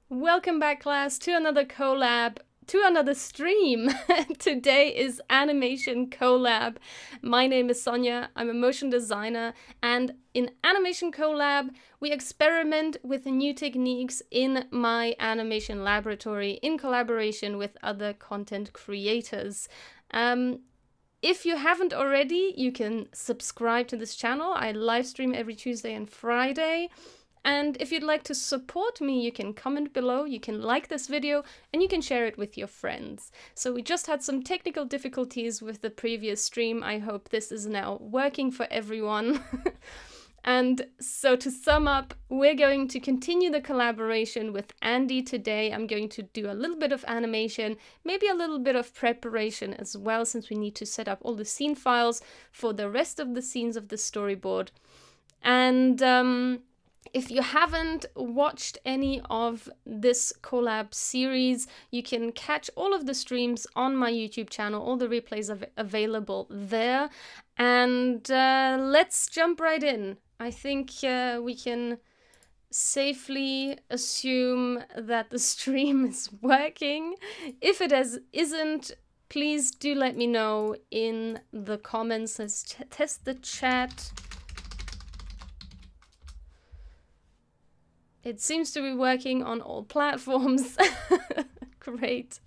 Welcome back, class, to another collab, to another stream. Today is Animation Collab. My name is Sonja, I'm a motion designer, and in Animation Collab, we experiment with new techniques in my animation laboratory in collaboration with other content creators. If you haven't already, you can subscribe to this channel. I live stream every Tuesday and Friday. And if you'd like to support me, you can comment below, you can like this video, and you can share it with your friends. So we just had some technical difficulties with the previous stream. I hope this is now working for everyone. And so to sum up, we're going to continue the collaboration with Andy today. I'm going to do a little bit of animation, maybe a little bit of preparation as well, since we need to set up all the scene files for the rest of the scenes of the storyboard. And if you haven't watched any of this collab series, you can catch all of the streams on my YouTube channel. All the replays are available there. And let's jump right in. I think we can safely assume that the stream is working. If it isn't, please do let me know in the comments. Let's test the chat. It seems to be working on all platforms. Great.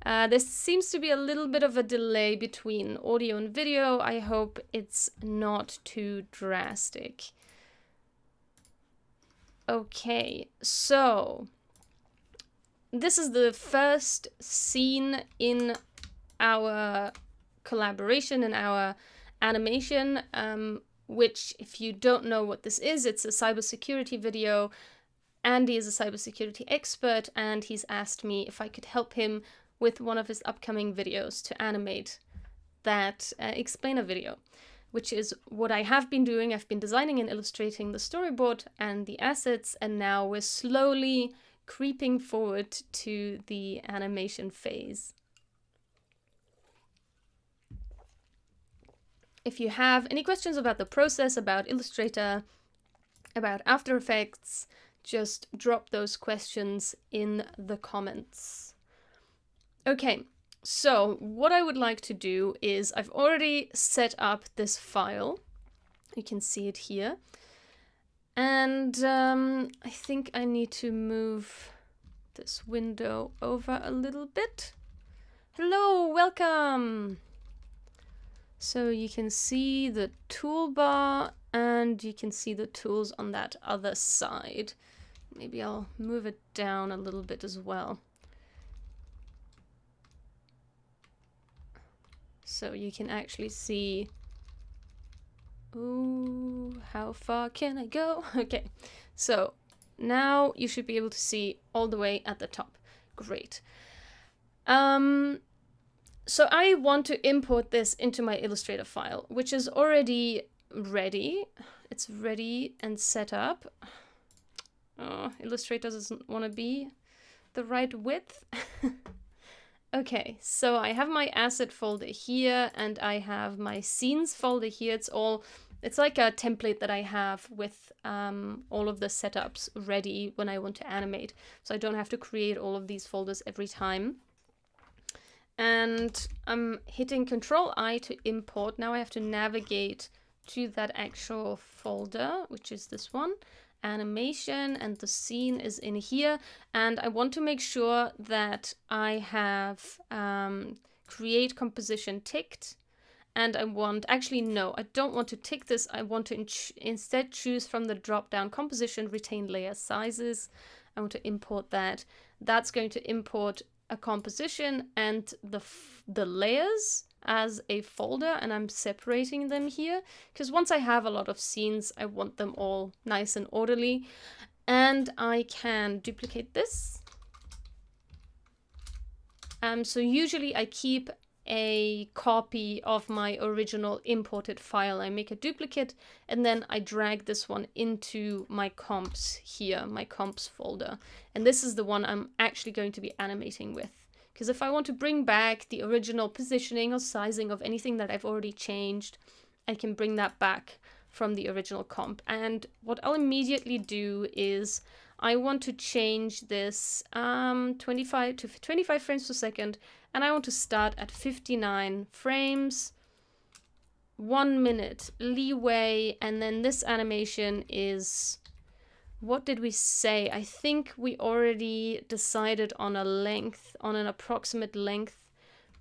There seems to be a little bit of a delay between audio and video. I hope it's not too drastic. Okay, so this is the first scene in our collaboration, in our animation. Which, if you don't know what this is, it's a cybersecurity video. Andy is a cybersecurity expert, and he's asked me if I could help him with one of his upcoming videos to animate that explainer video, which is what I have been doing. I've been designing and illustrating the storyboard and the assets, and now we're slowly creeping forward to the animation phase. If you have any questions about the process, about Illustrator, about After Effects, just drop those questions in the comments. Okay, so what I would like to do is I've already set up this file. You can see it here. And I think I need to move this window over a little bit. Hello, welcome! So you can see the toolbar and you can see the tools on that other side. Maybe I'll move it down a little bit as well. So you can actually see, ooh, how far can I go? Okay, so now you should be able to see all the way at the top. Great. So I want to import this into my Illustrator file, which is already ready. It's ready and set up. Oh, Illustrator doesn't want to be the right width. Okay, so I have my asset folder here and I have my scenes folder here. It's like a template that I have with all of the setups ready when I want to animate. So I don't have to create all of these folders every time. And I'm hitting Control-I to import. Now I have to navigate to that actual folder, which is this one, animation, and the scene is in here. And I want to make sure that I have create composition ticked. And I want, actually no, I don't want to tick this. I want to instead choose from the drop-down composition, retain layer sizes. I want to import that. That's going to import a composition and the layers as a folder, and I'm separating them here because once I have a lot of scenes, I want them all nice and orderly. And I can duplicate this. So usually I keep a copy of my original imported file. I make a duplicate and then I drag this one into my comps here, my comps folder. And this is the one I'm actually going to be animating with. Because if I want to bring back the original positioning or sizing of anything that I've already changed, I can bring that back from the original comp. And what I'll immediately do is I want to change this 25 to 25 frames per second, and I want to start at 59 frames. 1 minute leeway, and then this animation is, what did we say? I think we already decided on a length, on an approximate length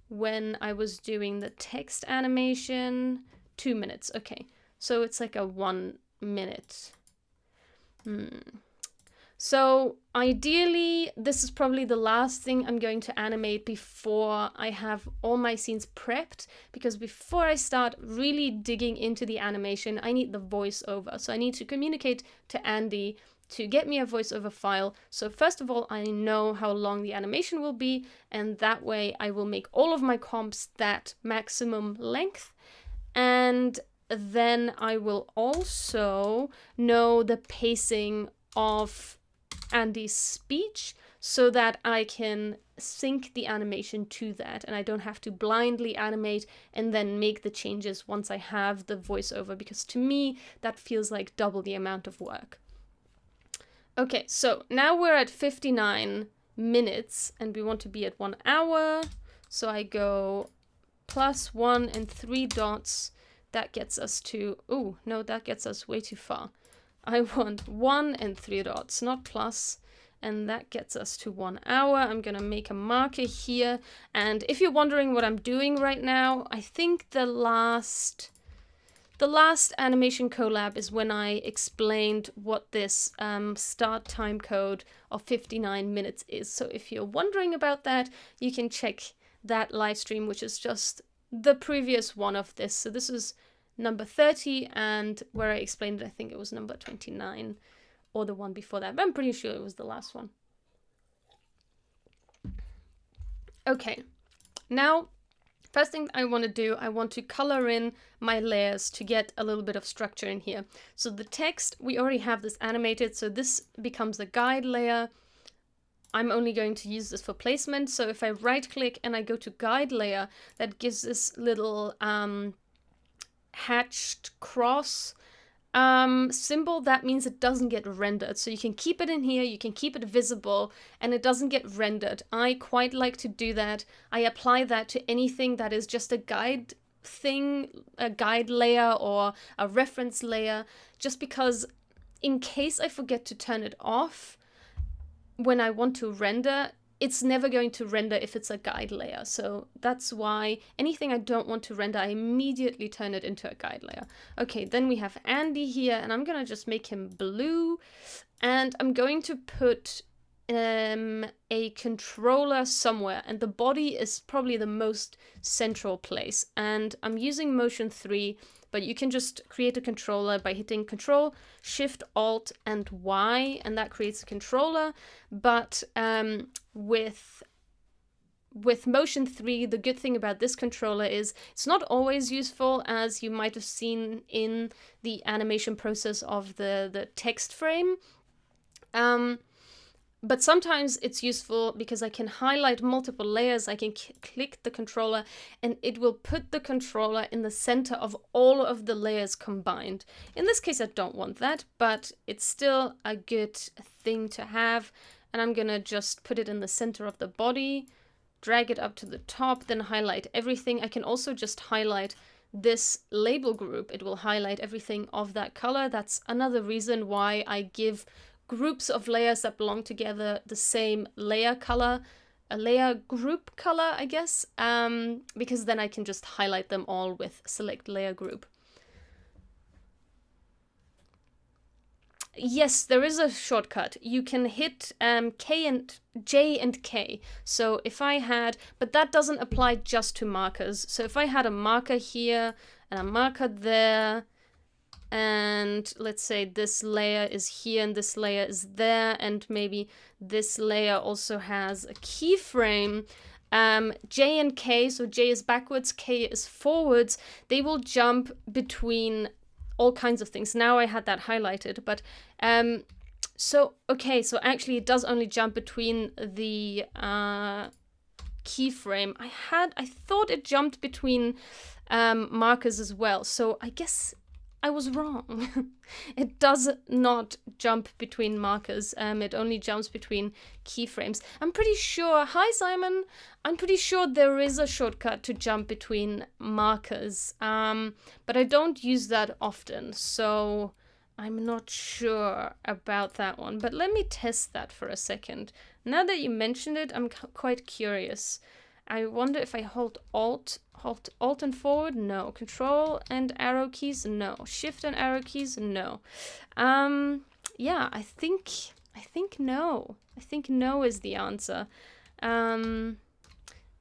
when I was doing the text animation. 2 minutes, okay. So it's like a 1 minute. So ideally, this is probably the last thing I'm going to animate before I have all my scenes prepped, because before I start really digging into the animation, I need the voiceover. So I need to communicate to Andy to get me a voiceover file. So first of all, I know how long the animation will be, and that way I will make all of my comps that maximum length. And then I will also know the pacing of Andy's speech so that I can sync the animation to that, and I don't have to blindly animate and then make the changes once I have the voiceover, because to me that feels like double the amount of work. Okay, so now we're at 59 minutes and we want to be at 1 hour. So I go +1 and 3 dots. That gets us to, oh no, that gets us way too far. I want 1 and 3 dots, not plus, and that gets us to 1 hour. I'm gonna make a marker here, and if you're wondering what I'm doing right now, I think the last animation collab is when I explained what this start time code of 59 minutes is. So if you're wondering about that, you can check that live stream, which is just the previous one of this. So this is number 30, and where I explained it, I think it was number 29 or the one before that, but I'm pretty sure it was the last one. Okay, now first thing I want to do, I want to color in my layers to get a little bit of structure in here. So the text, we already have this animated, so this becomes the guide layer. I'm only going to use this for placement, so if I right click and I go to guide layer, that gives this little hatched cross symbol. That means it doesn't get rendered. So you can keep it in here, you can keep it visible, and it doesn't get rendered. I quite like to do that. I apply that to anything that is just a guide thing, a guide layer or a reference layer, just because in case I forget to turn it off when I want to render, it's never going to render if it's a guide layer. So that's why anything I don't want to render, I immediately turn it into a guide layer. Okay, then we have Andy here, and I'm gonna just make him blue, and I'm going to put a controller somewhere, and the body is probably the most central place, and I'm using motion 3, but you can just create a controller by hitting Control, Shift, Alt, and Y, and that creates a controller. But with motion 3, the good thing about this controller is it's not always useful, as you might have seen in the animation process of the text frame. But sometimes it's useful because I can highlight multiple layers. I can click the controller and it will put the controller in the center of all of the layers combined. In this case, I don't want that, but it's still a good thing to have. And I'm gonna just put it in the center of the body, drag it up to the top, then highlight everything. I can also just highlight this label group. It will highlight everything of that color. That's another reason why I give groups of layers that belong together the same layer color, a layer group color, I guess, because then I can just highlight them all with select layer group. Yes, there is a shortcut. You can hit J and K. So if I had, but that doesn't apply just to markers. So if I had a marker here and a marker there, and let's say this layer is here and this layer is there, and maybe this layer also has a keyframe, J and K, so J is backwards, K is forwards, they will jump between all kinds of things. Now I had that highlighted, but so actually it does only jump between the keyframe. I thought it jumped between markers as well, so I guess I was wrong. It does not jump between markers. It only jumps between keyframes. I'm pretty sure, hi Simon, I'm pretty sure there is a shortcut to jump between markers, but I don't use that often, so I'm not sure about that one. But let me test that for a second. Now that you mentioned it, I'm quite curious. I wonder if I hold Alt and forward, no. Control and arrow keys, no. Shift and arrow keys, no. Yeah, I think no. I think no is the answer.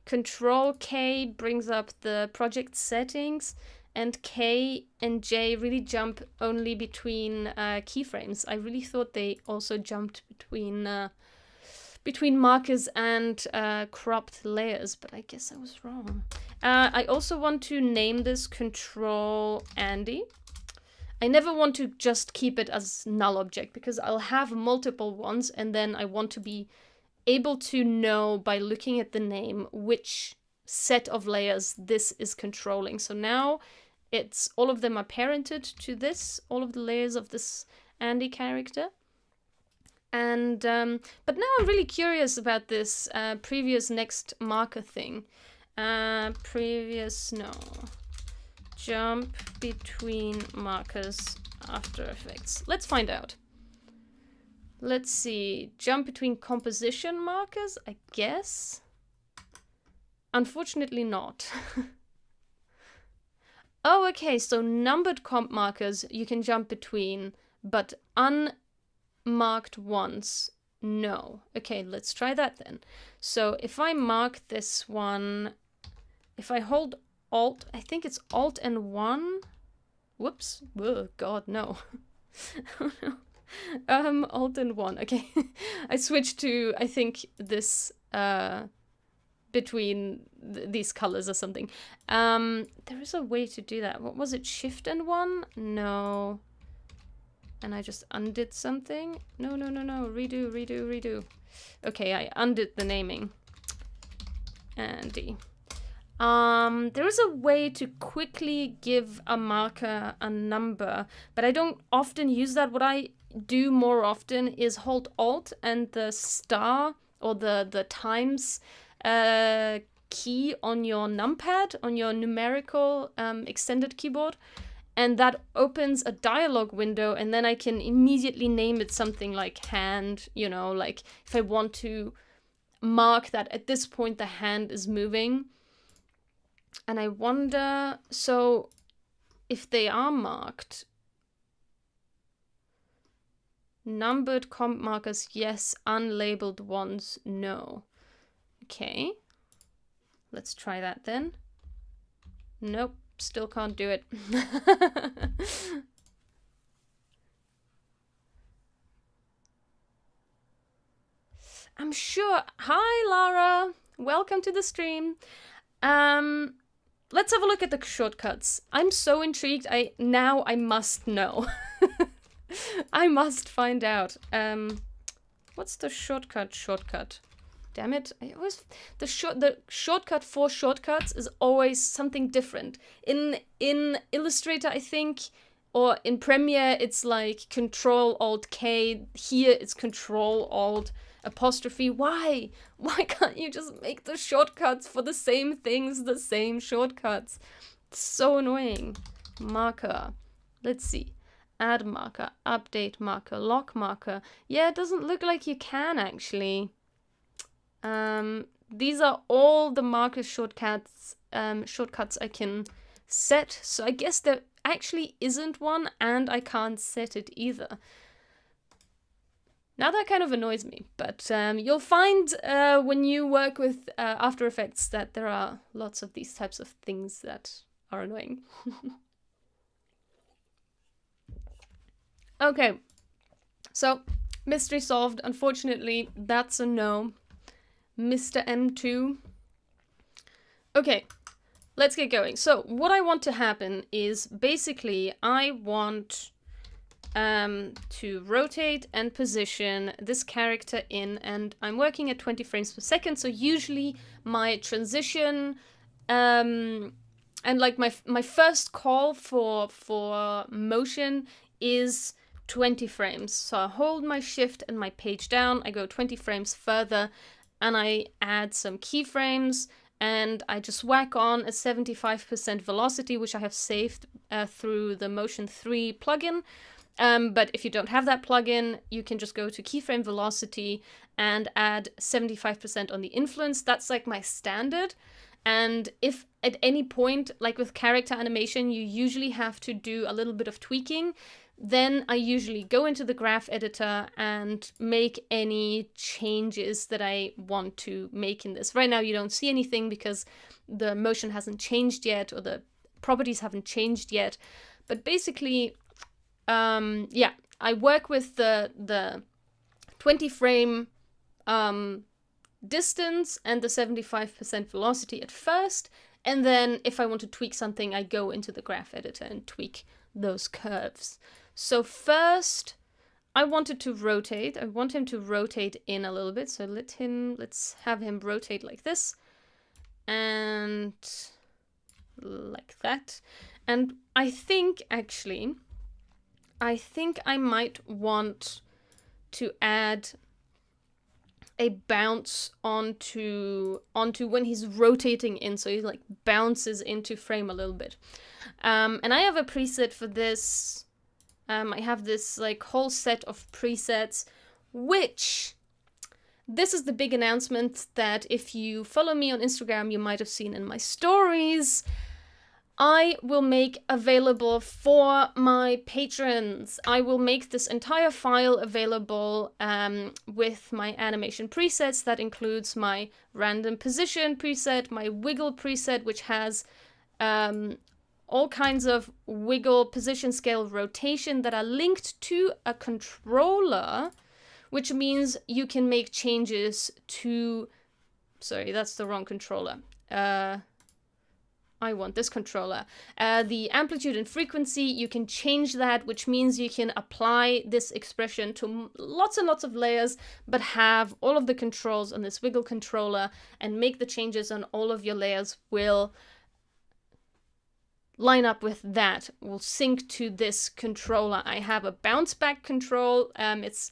Control K brings up the project settings, and K and J really jump only between keyframes. I really thought they also jumped between markers and cropped layers, but I guess I was wrong. I also want to name this Control Andy. I never want to just keep it as null object because I'll have multiple ones, and then I want to be able to know by looking at the name which set of layers this is controlling. So now it's all of them are parented to this, all of the layers of this Andy character. And but now I'm really curious about this previous next marker thing. Jump between markers After Effects. Let's find out. Let's see. Jump between composition markers, I guess. Unfortunately not. Oh, okay, so numbered comp markers you can jump between, but unmarked ones, no. Okay, let's try that then. So if I mark this one, if I hold Alt, I think it's Alt and 1. Whoops. Oh, God, no. Oh, no. Alt and 1. Okay. I switched to, I think, this between these colors or something. There is a way to do that. What was it? Shift and 1? No. And I just undid something. No. Redo. Okay, I undid the naming. Andy. There is a way to quickly give a marker a number, but I don't often use that. What I do more often is hold Alt and the star or the times key on your numpad, on your numerical extended keyboard, and that opens a dialog window, and then I can immediately name it something like hand, you know, like if I want to mark that at this point the hand is moving. And I wonder, so if they are marked, numbered comp markers, yes, unlabeled ones, no. Okay, let's try that then. Nope, still can't do it. I'm sure. Hi, Lara. Welcome to the stream. Let's have a look at the shortcuts. I'm so intrigued. Now I must know. I must find out. What's the shortcut? Damn it! The shortcut for shortcuts is always something different. In Illustrator, I think, or in Premiere, it's like Control Alt K. Here, it's Control Alt apostrophe. Why can't you just make the shortcuts for the same things the same shortcuts? It's so annoying. Marker, let's see, add marker, update marker, lock marker. Yeah, it doesn't look like you can actually. These are all the marker shortcuts I can set, so I guess there actually isn't one, and I can't set it either. Now that kind of annoys me, but you'll find when you work with After Effects that there are lots of these types of things that are annoying. Okay, so mystery solved. Unfortunately, that's a no. Mr. M2. Okay, let's get going. So what I want to happen is basically I want to rotate and position this character in, and I'm working at 20 frames per second, so usually my transition and like my first call for motion is 20 frames. So I hold my shift and my page down, I go 20 frames further, and I add some keyframes, and I just whack on a 75% velocity, which I have saved through the Motion 3 plugin. But if you don't have that plugin, you can just go to keyframe velocity and add 75% on the influence. That's like my standard. And if at any point, like with character animation, you usually have to do a little bit of tweaking, then I usually go into the graph editor and make any changes that I want to make in this. Right now you don't see anything because the motion hasn't changed yet, or the properties haven't changed yet. But basically, yeah, I work with the 20 frame distance and the 75% velocity at first, and then if I want to tweak something, I go into the graph editor and tweak those curves. So first, I wanted to rotate. I want him to rotate in a little bit. So let's have him rotate like this, and like that. And I think actually, I might want to add a bounce onto when he's rotating in, so he like bounces into frame a little bit. And I have a preset for this. I have this like whole set of presets, which this is the big announcement that if you follow me on Instagram, you might have seen in my stories. I will make available for my patrons. I will make this entire file available with my animation presets. That includes my random position preset, my wiggle preset, which has all kinds of wiggle, position, scale, rotation that are linked to a controller, which means you can make changes to... Sorry, that's the wrong controller. I want this controller. The amplitude and frequency, you can change that, which means you can apply this expression to lots and lots of layers, but have all of the controls on this wiggle controller, and make the changes on all of your layers will line up with that, will sync to this controller. I have a bounce back control. It's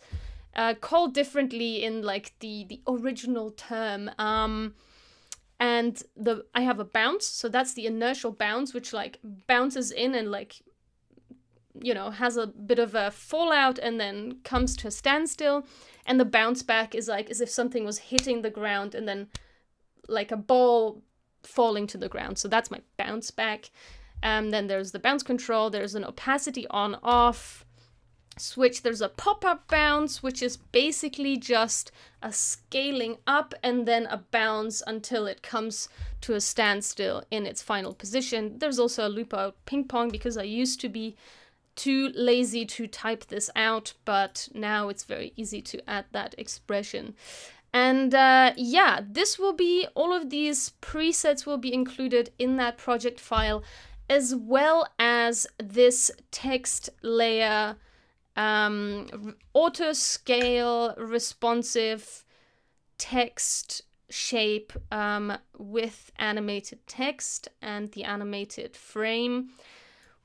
called differently in like the original term. And I have a bounce, so that's the inertial bounce, which like bounces in and like, you know, has a bit of a fallout and then comes to a standstill. And the bounce back is like as if something was hitting the ground and then like a ball falling to the ground. So that's my bounce back. Then there's the bounce control. There's an opacity on off switch. There's a pop-up bounce, which is basically just a scaling up and then a bounce until it comes to a standstill in its final position. There's also a loop out ping pong because I used to be too lazy to type this out, but now it's very easy to add that expression. And yeah, this will be, all of these presets will be included in that project file, as well as this text layer, auto scale responsive text shape with animated text and the animated frame,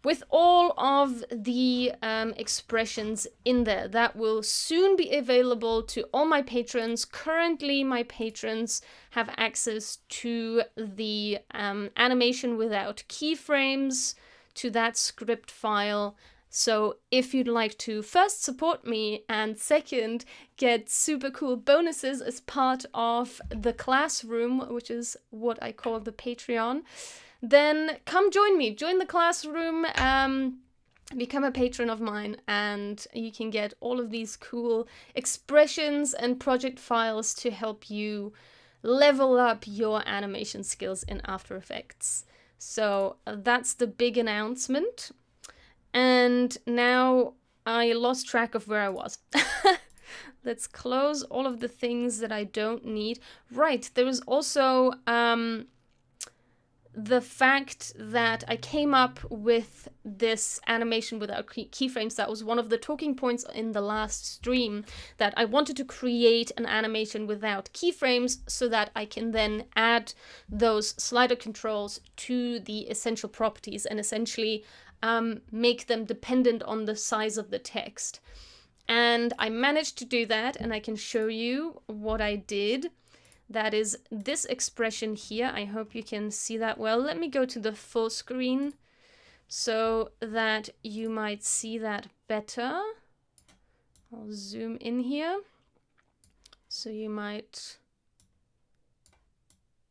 with all of the expressions in there. That will soon be available to all my patrons. Currently, my patrons have access to the animation without keyframes, to that script file. So if you'd like to first support me and second get super cool bonuses as part of the classroom, which is what I call the Patreon, then come join me. Join the classroom, become a patron of mine, and you can get all of these cool expressions and project files to help you level up your animation skills in After Effects. So that's the big announcement. And now I lost track of where I was. Let's close all of the things that I don't need. Right, there is also the fact that I came up with this animation without keyframes, that was one of the talking points in the last stream, that I wanted to create an animation without keyframes so that I can then add those slider controls to the essential properties and essentially make them dependent on the size of the text. And I managed to do that, and I can show you what I did. That is this expression here. I hope you can see that well. Let me go to the full screen so that you might see that better. I'll zoom in here so you might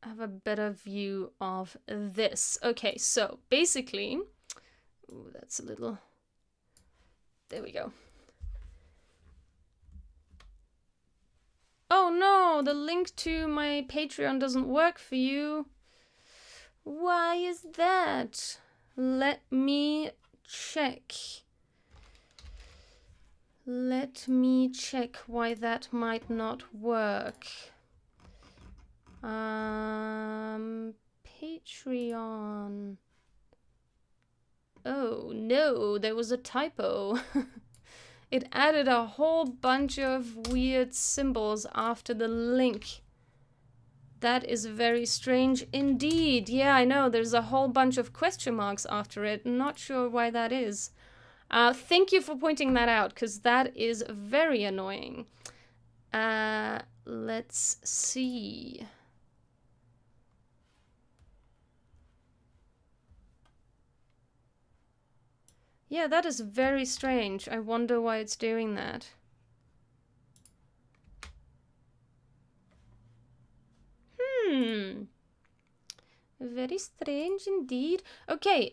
have a better view of this. Okay, so basically, ooh, that's a little, there we go. Oh no, the link to my Patreon doesn't work for you. Why is that? Let me check. Let me check why that might not work. Patreon. Oh no, there was a typo. It added a whole bunch of weird symbols after the link. That is very strange indeed. Yeah, I know, there's a whole bunch of question marks after it. Not sure why that is. Thank you for pointing that out, because that is very annoying. Let's see. Yeah, that is very strange. I wonder why it's doing that. Very strange indeed. Okay,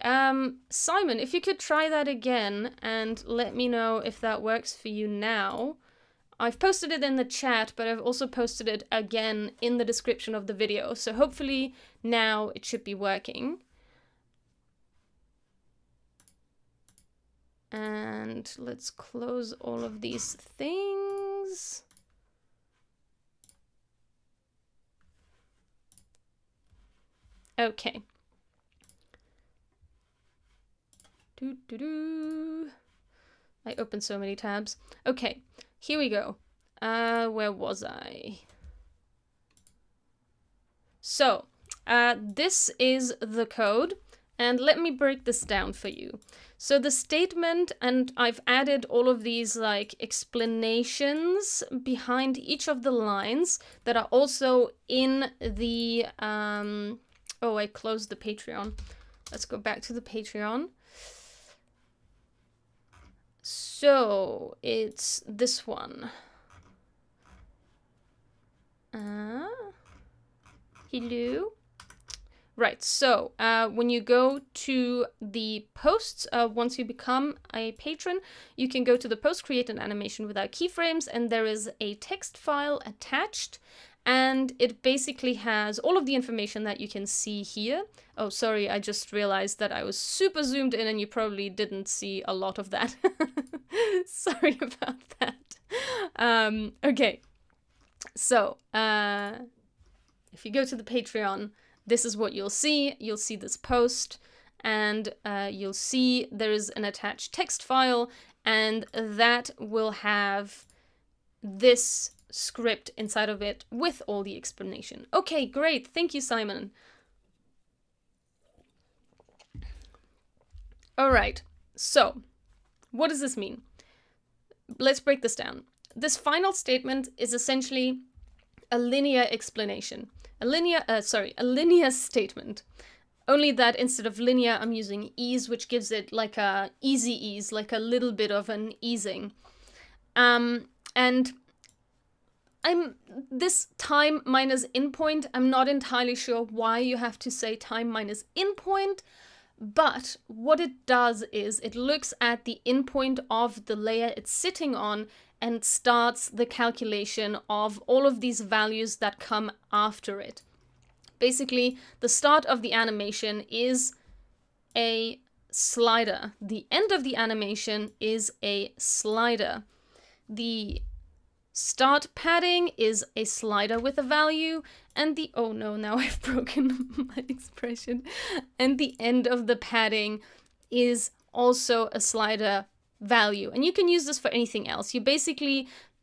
Simon, if you could try that again and let me know if that works for you now. I've posted it in the chat, but I've also posted it again in the description of the video. So hopefully now it should be working. And let's close all of these things. Okay. I opened so many tabs. Okay, here we go. Where was I? So, this is the code, and let me break this down for you. So the statement, and I've added all of these like explanations behind each of the lines that are also in the, oh, I closed the Patreon. Let's go back to the Patreon. So it's this one. Hello. Right, so when you go to the posts, once you become a patron, you can go to the post, create an animation without keyframes, and there is a text file attached, and it basically has all of the information that you can see here. Oh, sorry, I just realized that I was super zoomed in and you probably didn't see a lot of that. Sorry about that. Okay, so if you go to the Patreon, this is what you'll see. You'll see this post, and you'll see there is an attached text file, and that will have this script inside of it with all the explanation. Okay, great. Thank you, Simon. All right. So, what does this mean? Let's break this down. This final statement is essentially a linear explanation. A linear statement. Only that instead of linear, I'm using ease, which gives it like a easy ease, like a little bit of an easing. And this time minus in point, I'm not entirely sure why you have to say time minus in point, but what it does is it looks at the in point of the layer it's sitting on and starts the calculation of all of these values that come after it. Basically, the start of the animation is a slider. The end of the animation is a slider. The start padding is a slider with a value, and the, oh no, now I've broken my expression, and the end of the padding is also a slider value. And you can use this for anything else.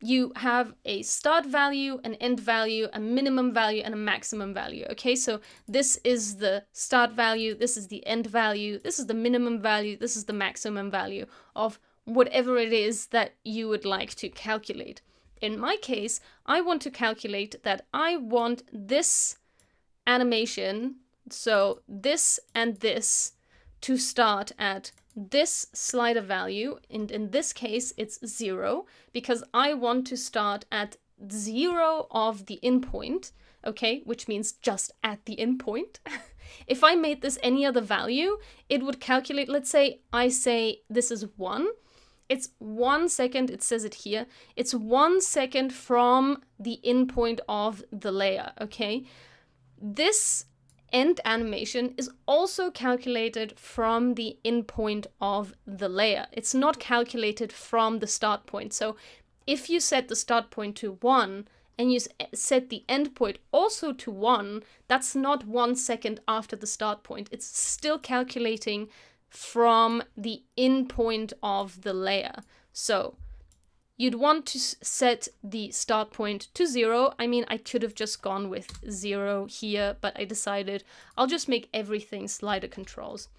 You have a start value, an end value, a minimum value, and a maximum value. Okay, so this is the start value, this is the end value, this is the minimum value, this is the maximum value of whatever it is that you would like to calculate. In my case, I want to calculate that I want this animation, so this and this, to start at this slider value, and in this case it's 0, because I want to start at 0 of the endpoint, okay, which means just at the endpoint. If I made this any other value, it would calculate, let's say I say this is 1, it's 1 second, it says it here, it's 1 second from the endpoint of the layer, okay? This end animation is also calculated from the endpoint of the layer. It's not calculated from the start point. So if you set the start point to 1 and you set the end point also to 1, that's not 1 second after the start point. It's still calculating from the endpoint of the layer. So you'd want to set the start point to 0. I mean, I could have just gone with 0 here, but I decided I'll just make everything slider controls.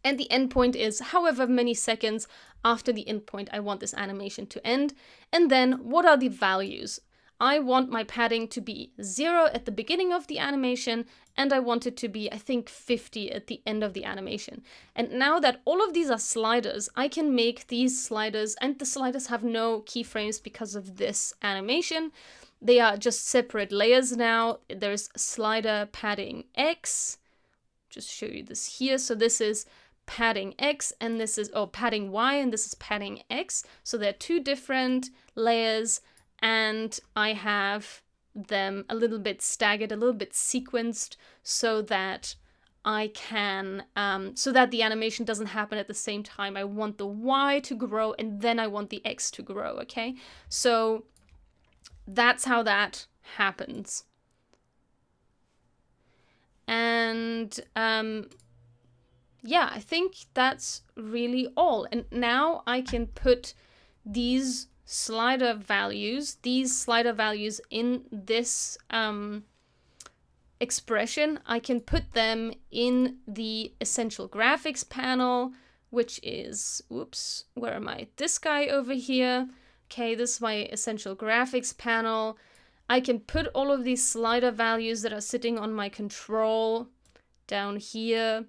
And the endpoint is however many seconds after the endpoint I want this animation to end. And then what are the values? I want my padding to be 0 at the beginning of the animation, and I want it to be, I think, 50 at the end of the animation. And now that all of these are sliders, I can make these sliders, and the sliders have no keyframes because of this animation. They are just separate layers now. There's slider padding X. Just show you this here. So this is padding X, and this is, oh, padding Y, and this is padding X. So they're two different layers, and I have them a little bit staggered, a little bit sequenced, so that I can, so that the animation doesn't happen at the same time. I want the Y to grow, and then I want the X to grow, okay? So that's how that happens. And yeah, I think that's really all. And now I can put these slider values in this expression. I can put them in the essential graphics panel, which is, oops, where am I? This guy over here. Okay, this is my essential graphics panel. I can put all of these slider values that are sitting on my control down here.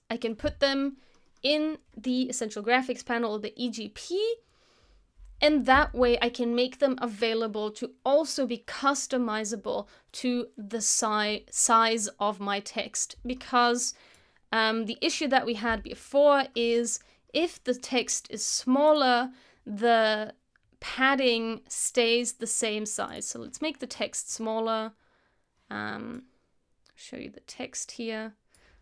I can put them in the essential graphics panel, the EGP. And that way I can make them available to also be customizable to the size of my text. Because the issue that we had before is if the text is smaller, the padding stays the same size. So let's make the text smaller. Show you the text here.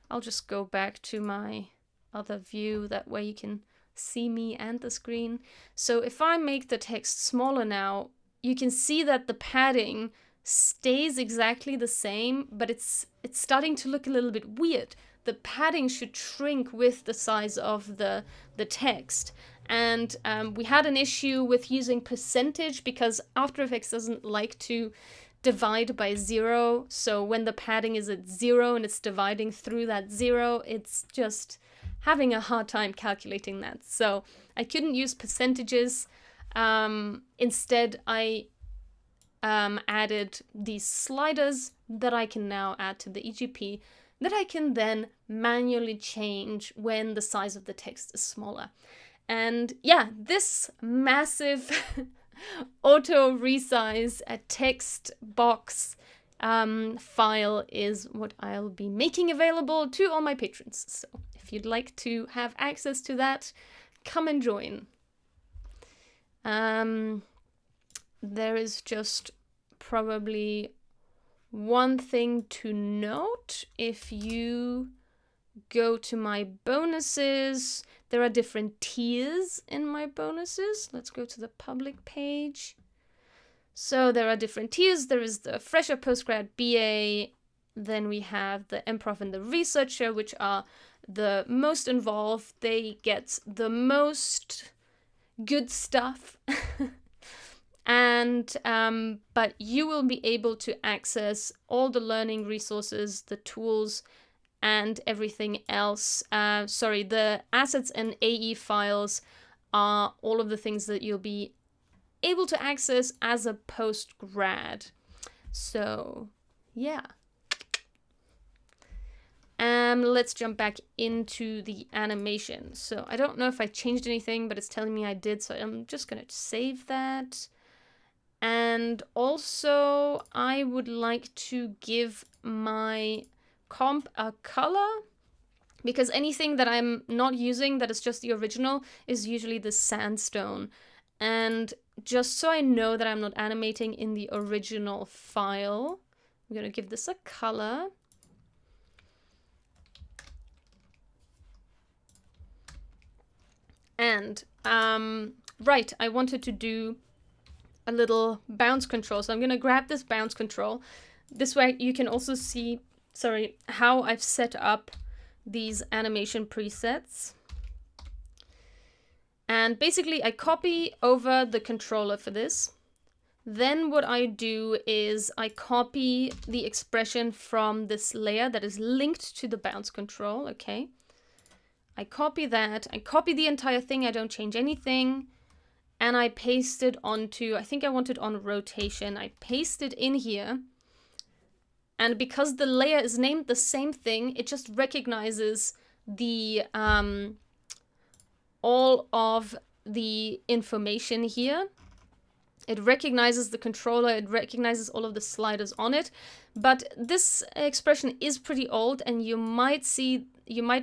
I'll just go back to my other view. That way you can see me and the screen. So if I make the text smaller now, you can see that the padding stays exactly the same, but it's starting to look a little bit weird. The padding should shrink with the size of the text. And we had an issue with using percentage because After Effects doesn't like to divide by 0. So when the padding is at 0 and it's dividing through that 0, it's just having a hard time calculating that. So I couldn't use percentages. Instead, I added these sliders that I can now add to the EGP that I can then manually change when the size of the text is smaller. And yeah, this massive auto-resize text box file is what I'll be making available to all my patrons. So if you'd like to have access to that, come and join. There is just probably one thing to note. If you go to my bonuses, there are different tiers in my bonuses. Let's go to the public page. So there are different tiers. There is the fresher, postgrad, BA. Then we have the MProv and the researcher, which are the most involved. They get the most good stuff. And but you will be able to access all the learning resources, the tools, and everything else. The assets and AE files are all of the things that you'll be able to access as a postgrad. So yeah. Let's jump back into the animation. So I don't know if I changed anything, but it's telling me I did, so I'm just gonna save that. And also I would like to give my comp a color, because anything that I'm not using that is just the original is usually the sandstone. And just so I know that I'm not animating in the original file, I'm gonna give this a color. And right, I wanted to do a little bounce control, so I'm gonna grab this bounce control. This way you can also see, how I've set up these animation presets. And basically I copy over the controller for this. Then what I do is I copy the expression from this layer that is linked to the bounce control, okay? I copy that, I copy the entire thing, I don't change anything, and I paste it onto, I think I want it on rotation. I paste it in here, and because the layer is named the same thing, it just recognizes the all of the information here. It recognizes the controller, it recognizes all of the sliders on it, but this expression is pretty old, and you might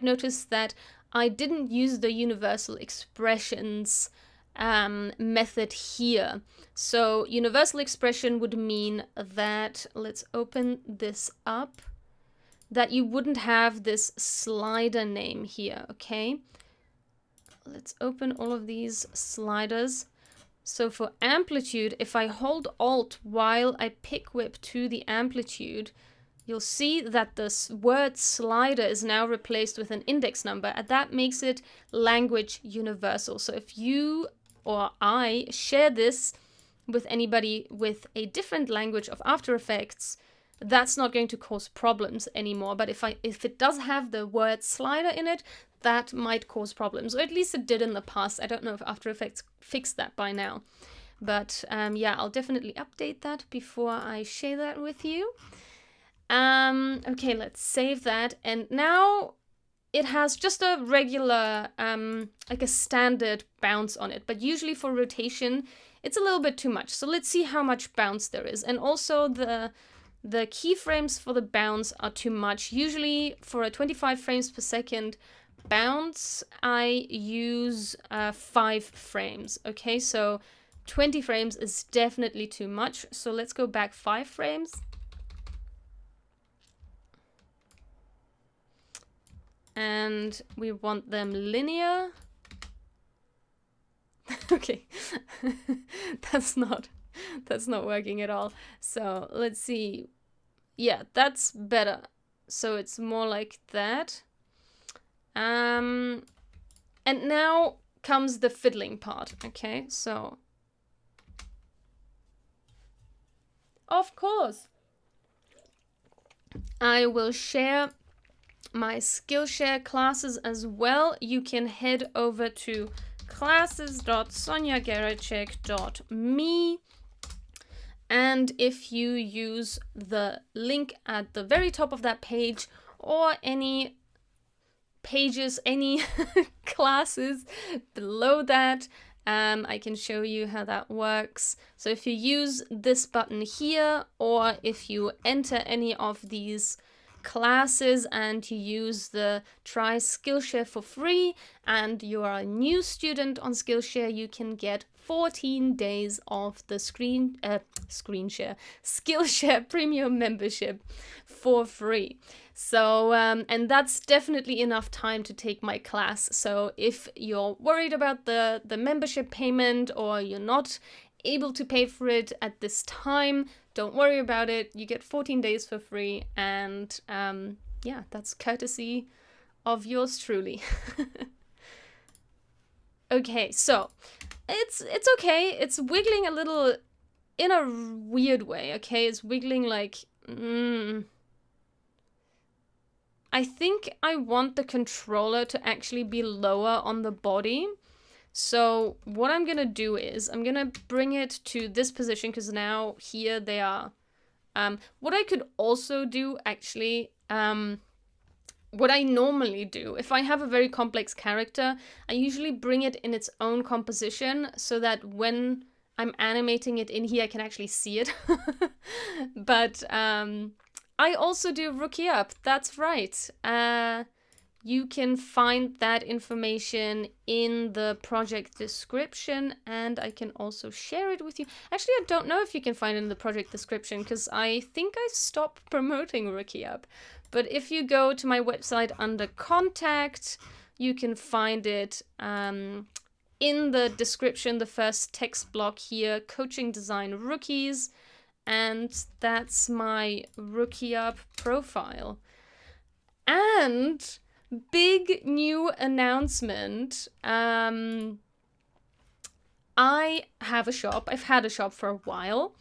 notice that I didn't use the universal expressions method here. So universal expression would mean that, let's open this up, that you wouldn't have this slider name here, okay? Let's open all of these sliders. So for amplitude, if I hold Alt while I pick whip to the amplitude, you'll see that this word slider is now replaced with an index number, and that makes it language universal. So if you or I share this with anybody with a different language of After Effects, that's not going to cause problems anymore. But if it does have the word slider in it, that might cause problems, or at least it did in the past. I don't know if After Effects fixed that by now. But yeah, I'll definitely update that before I share that with you. Okay, let's save that. And now it has just a regular, like a standard bounce on it. But usually for rotation, it's a little bit too much. So let's see how much bounce there is. And also the keyframes for the bounce are too much. Usually for a 25 frames per second bounce, I use 5 frames. Okay, so 20 frames is definitely too much. So let's go back 5 frames. And we want them linear. Okay, that's not working at all. So let's see. Yeah, that's better. So it's more like that. And now comes the fiddling part. Okay, so of course I will share my Skillshare classes as well. You can head over to classes.sonjageracek.me, and if you use the link at the very top of that page, or any pages, any classes below that, I can show you how that works. So if you use this button here, or if you enter any of these classes and you use the try Skillshare for free, and you are a new student on Skillshare, you can get 14 days of the Skillshare premium membership for free. So and that's definitely enough time to take my class. So if you're worried about the membership payment, or you're not able to pay for it at this time, don't worry about it. You get 14 days for free, and yeah, that's courtesy of yours truly. Okay, so it's okay. It's wiggling a little in a weird way, okay? It's wiggling like... I think I want the controller to actually be lower on the body. So what I'm gonna do is I'm gonna bring it to this position, because now here they are. What I could also do, actually, what I normally do, if I have a very complex character, I usually bring it in its own composition so that when I'm animating it in here, I can actually see it. But I also do rookie up, that's right. You can find that information in the project description, and I can also share it with you. Actually, I don't know if you can find it in the project description, because I think I stopped promoting Rookie Up. But if you go to my website under Contact, you can find it in the description, the first text block here, Coaching Design Rookies, and that's my Rookie Up profile. And... big new announcement. I have a shop. I've had a shop for a while,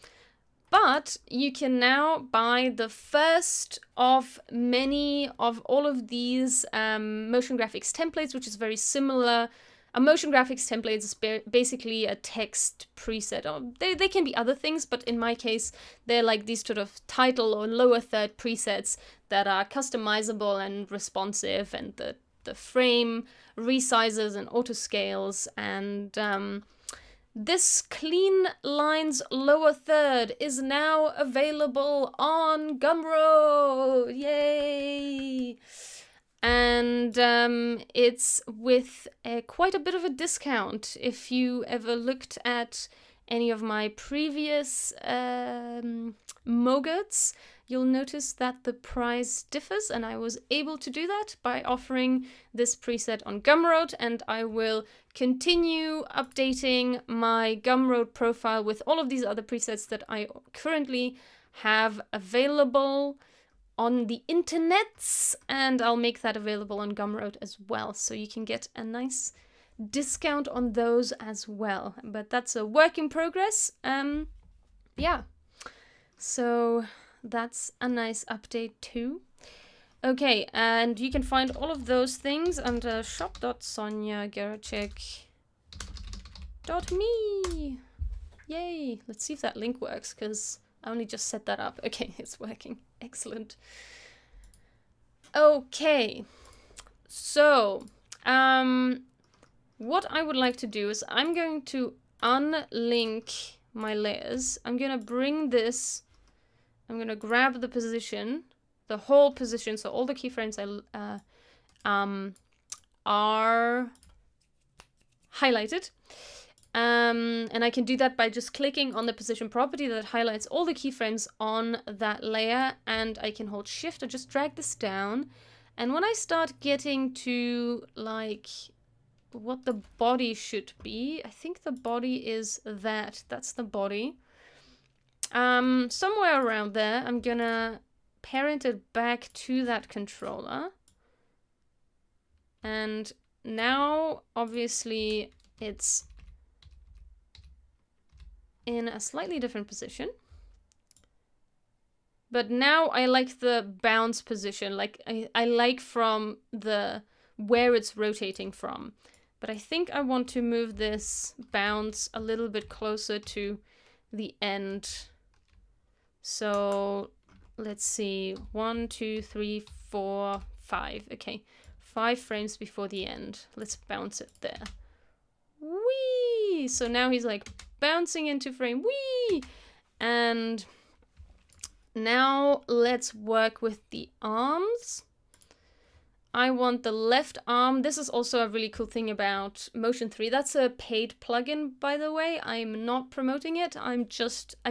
but you can now buy the first of many of all of these motion graphics templates, which is very similar. A motion graphics template is basically a text preset. They can be other things, but in my case, they're like these sort of title or lower third presets that are customizable and responsive, and the frame resizes and auto scales. And this Clean Lines lower third is now available on Gumroad. Yay! And it's with quite a bit of a discount. If you ever looked at any of my previous Moguts, you'll notice that the price differs, and I was able to do that by offering this preset on Gumroad, and I will continue updating my Gumroad profile with all of these other presets that I currently have available on the internets, and I'll make that available on Gumroad as well, so you can get a nice discount on those as well. But that's a work in progress. Yeah, so that's a nice update too. Okay, and you can find all of those things under shop.sonjageracek.me. Yay! Let's see if that link works, because I only just set that up. Okay, it's working. Excellent. Okay, so what I would like to do is I'm going to unlink my layers. I'm gonna bring this, I'm gonna grab the position, the whole position, so all the keyframes are highlighted. And I can do that by just clicking on the position property that highlights all the keyframes on that layer, and I can hold shift or just drag this down. And when I start getting to like what the body should be, I think the body is that's the body. Somewhere around there, I'm gonna parent it back to that controller. And now obviously it's in a slightly different position. But now I like the bounce position, like I like from the where it's rotating from. But I think I want to move this bounce a little bit closer to the end. So let's see, 1, 2, 3, 4, 5. Okay, 5 frames before the end. Let's bounce it there. Whee! So now he's like bouncing into frame. Whee! And now let's work with the arms. I want the left arm. This is also a really cool thing about Motion 3. That's a paid plugin, by the way. I'm not promoting it. I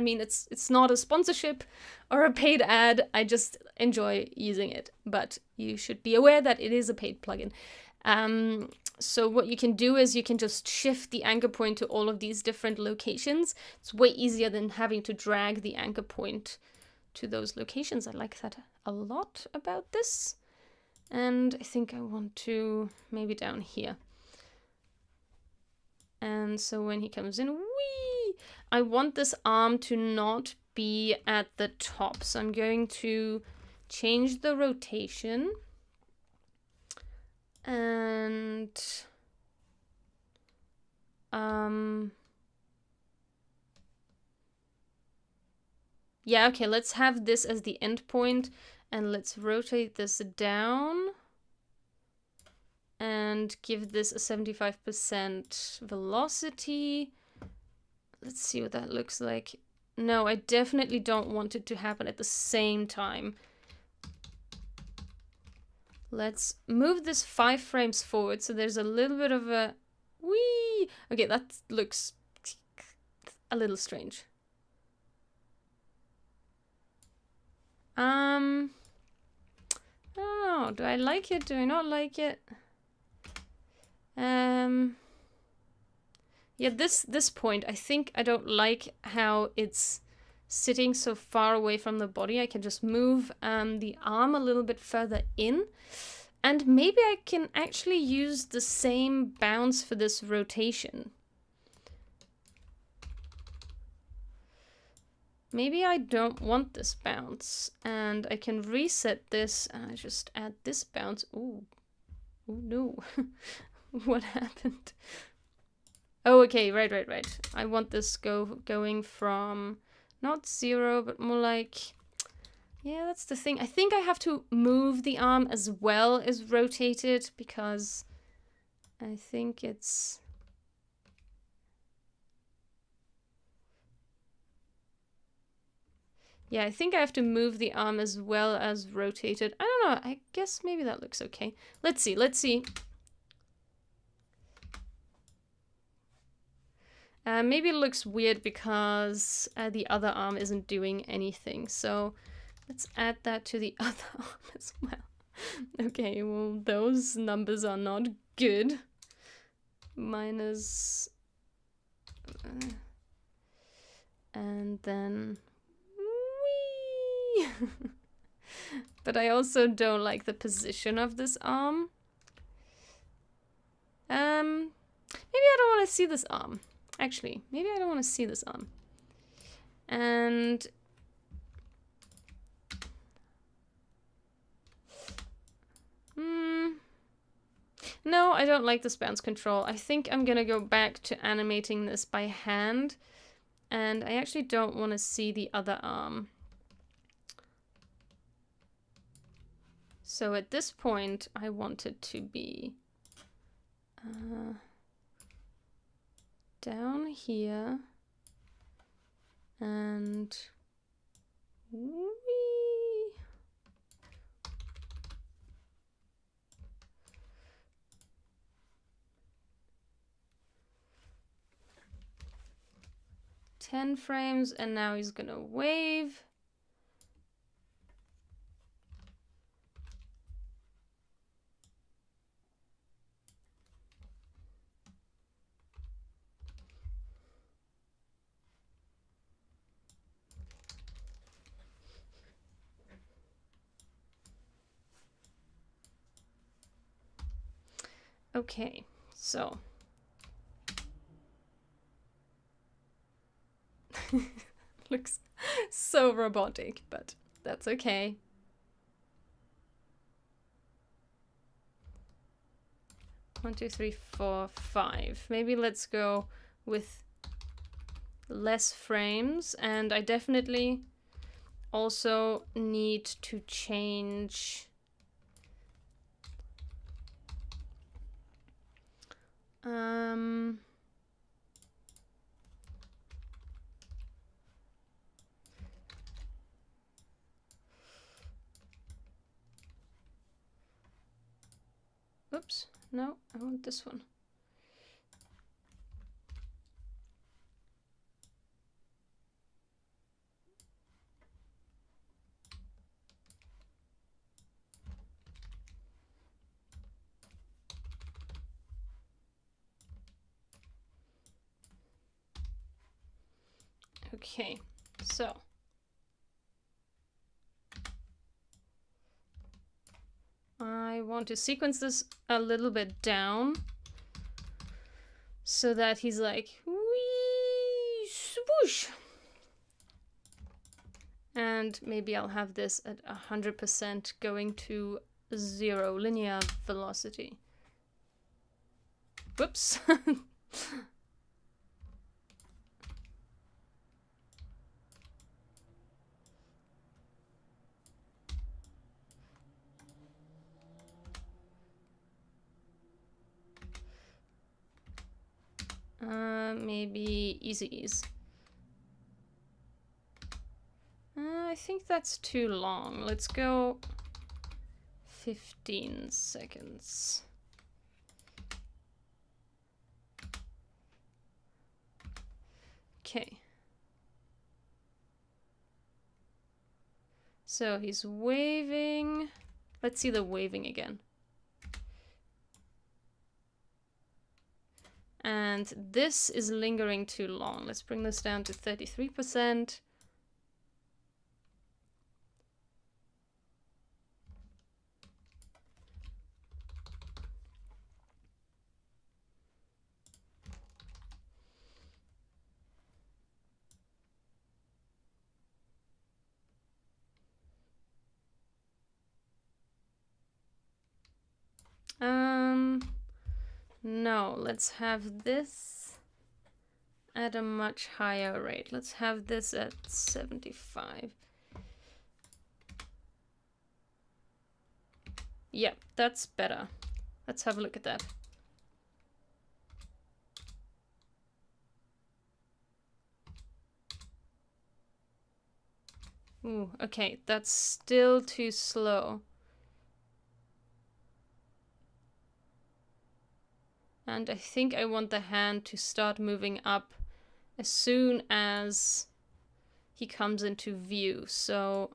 mean, it's not a sponsorship or a paid ad. I just enjoy using it. But you should be aware that it is a paid plugin. So what you can do is you can just shift the anchor point to all of these different locations. It's way easier than having to drag the anchor point to those locations. I like that a lot about this. And I think I want to maybe down here. And so when he comes in, whee! I want this arm to not be at the top. So I'm going to change the rotation. And yeah, okay, let's have this as the end point. And let's rotate this down and give this a 75% velocity. Let's see what that looks like. No, I definitely don't want it to happen at the same time. Let's move this 5 frames forward so there's a little bit of a whee. Okay, that looks a little strange. I don't know. Do I like it? Do I not like it? Yeah, this point, I think I don't like how it's sitting so far away from the body. I can just move the arm a little bit further in. And maybe I can actually use the same bounce for this rotation. Maybe I don't want this bounce, and I can reset this, and I just add this bounce. Ooh, oh no, what happened? Oh, okay, right. I want this going from not 0, but more like, yeah, that's the thing. I think I have to move the arm as well as rotate it, because I think it's... Yeah, I think I have to move the arm as well as rotate it. I don't know, I guess maybe that looks okay. Let's see. Maybe it looks weird because the other arm isn't doing anything. So let's add that to the other arm as well. Okay, well, those numbers are not good. Minus... and then... whee! But I also don't like the position of this arm. Maybe I don't want to see this arm. Actually, maybe I don't want to see this arm. And... no, I don't like this bounce control. I think I'm gonna go back to animating this by hand. And I actually don't want to see the other arm. So at this point, I want it to be down here and whee. Ten frames, and now he's gonna wave. Okay, so looks so robotic, but that's okay. One, two, three, four, 5. Maybe let's go with less frames, and I definitely also need to change Oops, no, I want this one. Okay, so I want to sequence this a little bit down so that he's like, whee, swoosh. And maybe I'll have this at 100% going to 0 linear velocity. Whoops. Maybe easy ease. I think that's too long. Let's go 15 seconds. Okay. So he's waving. Let's see the waving again. And this is lingering too long. Let's bring this down to 33%. No, let's have this at a much higher rate. Let's have this at 75. Yep, that's better. Let's have a look at that. Ooh, okay, that's still too slow. And I think I want the hand to start moving up as soon as he comes into view, so...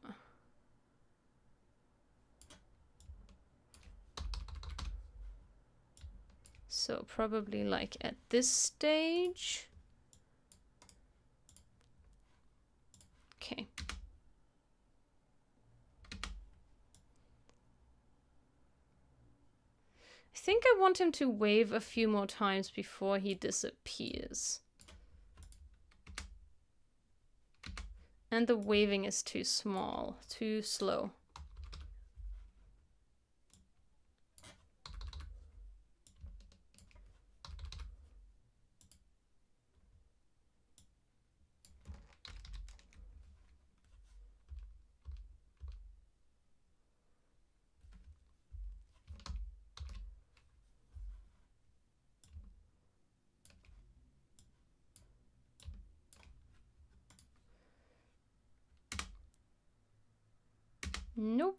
So probably like at this stage. Okay. I think I want him to wave a few more times before he disappears. And the waving is too small, too slow. Nope.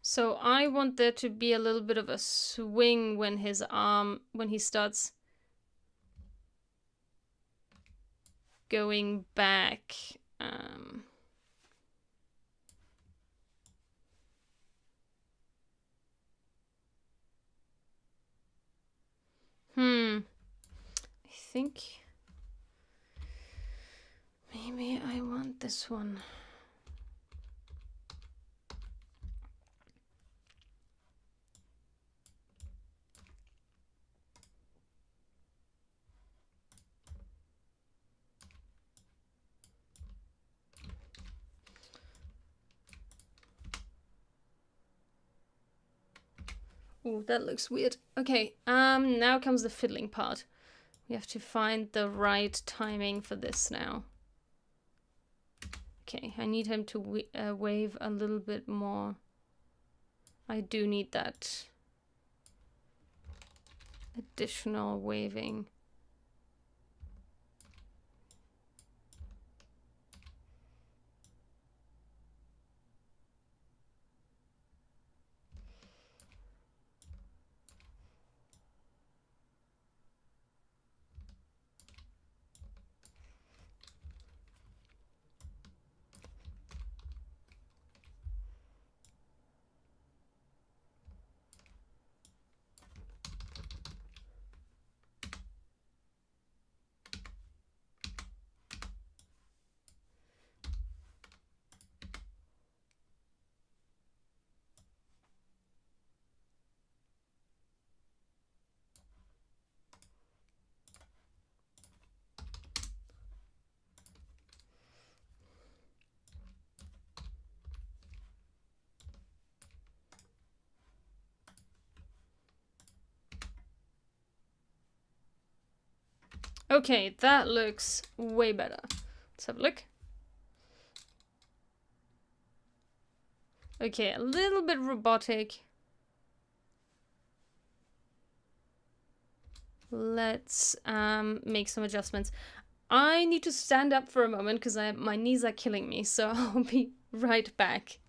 So I want there to be a little bit of a swing when his arm, when he starts going back. I think maybe I want this one. Ooh, that looks weird. Okay, now comes the fiddling part. We have to find the right timing for this now. Okay, I need him to wave a little bit more. I do need that additional waving. Okay, that looks way better. Let's have a look. Okay, a little bit robotic. Let's make some adjustments. I need to stand up for a moment because my knees are killing me, so I'll be right back.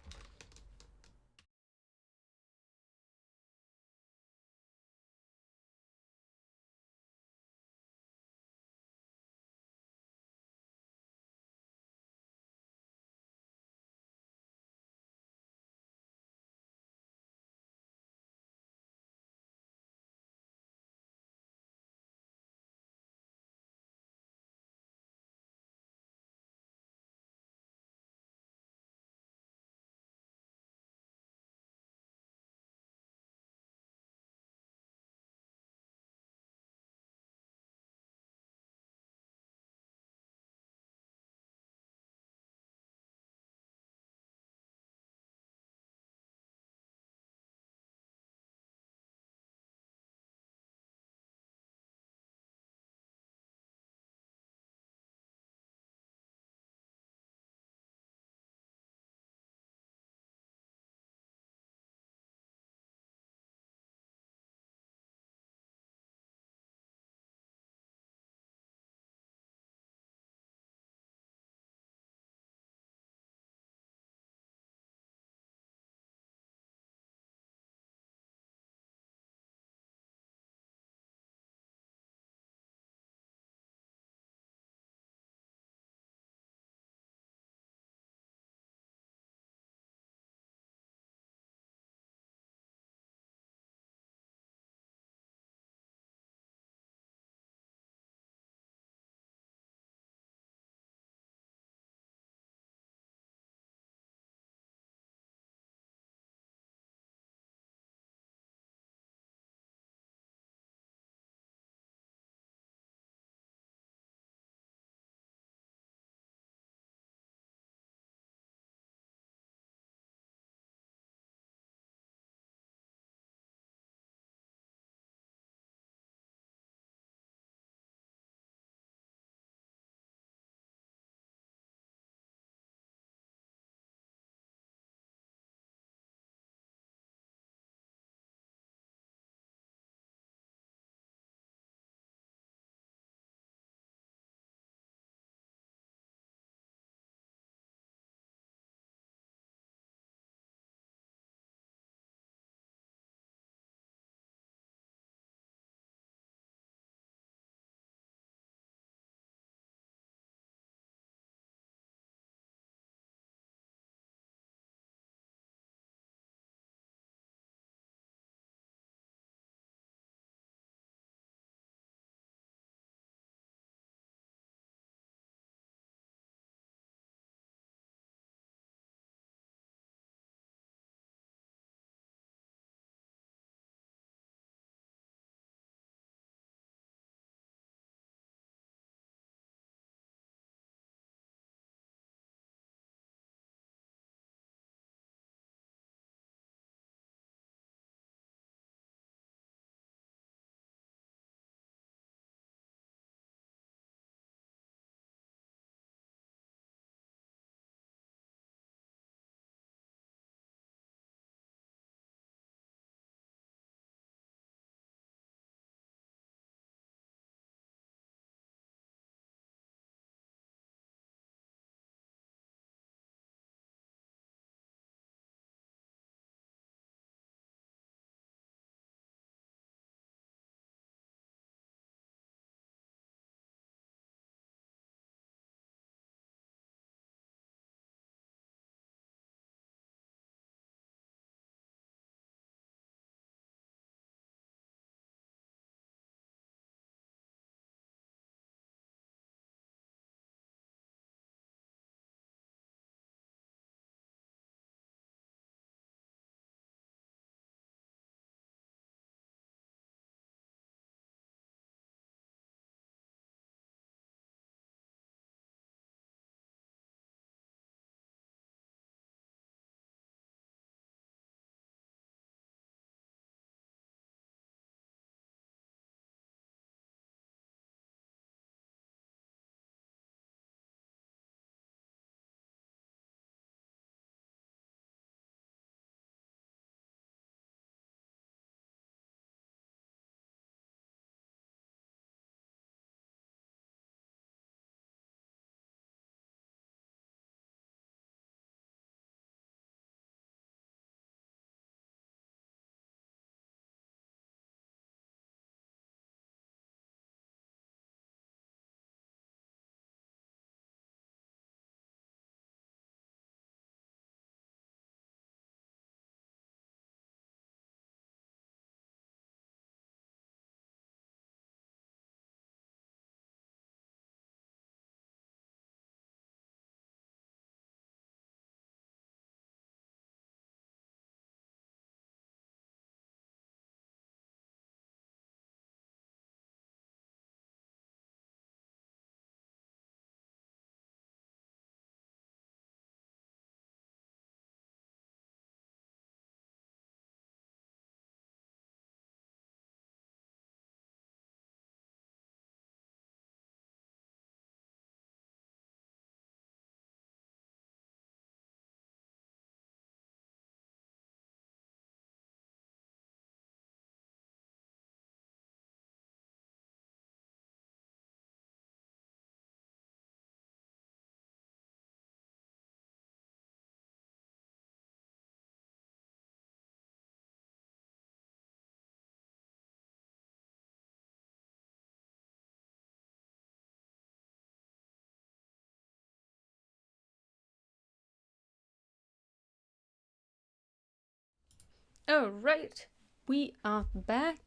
Oh, right. We are back.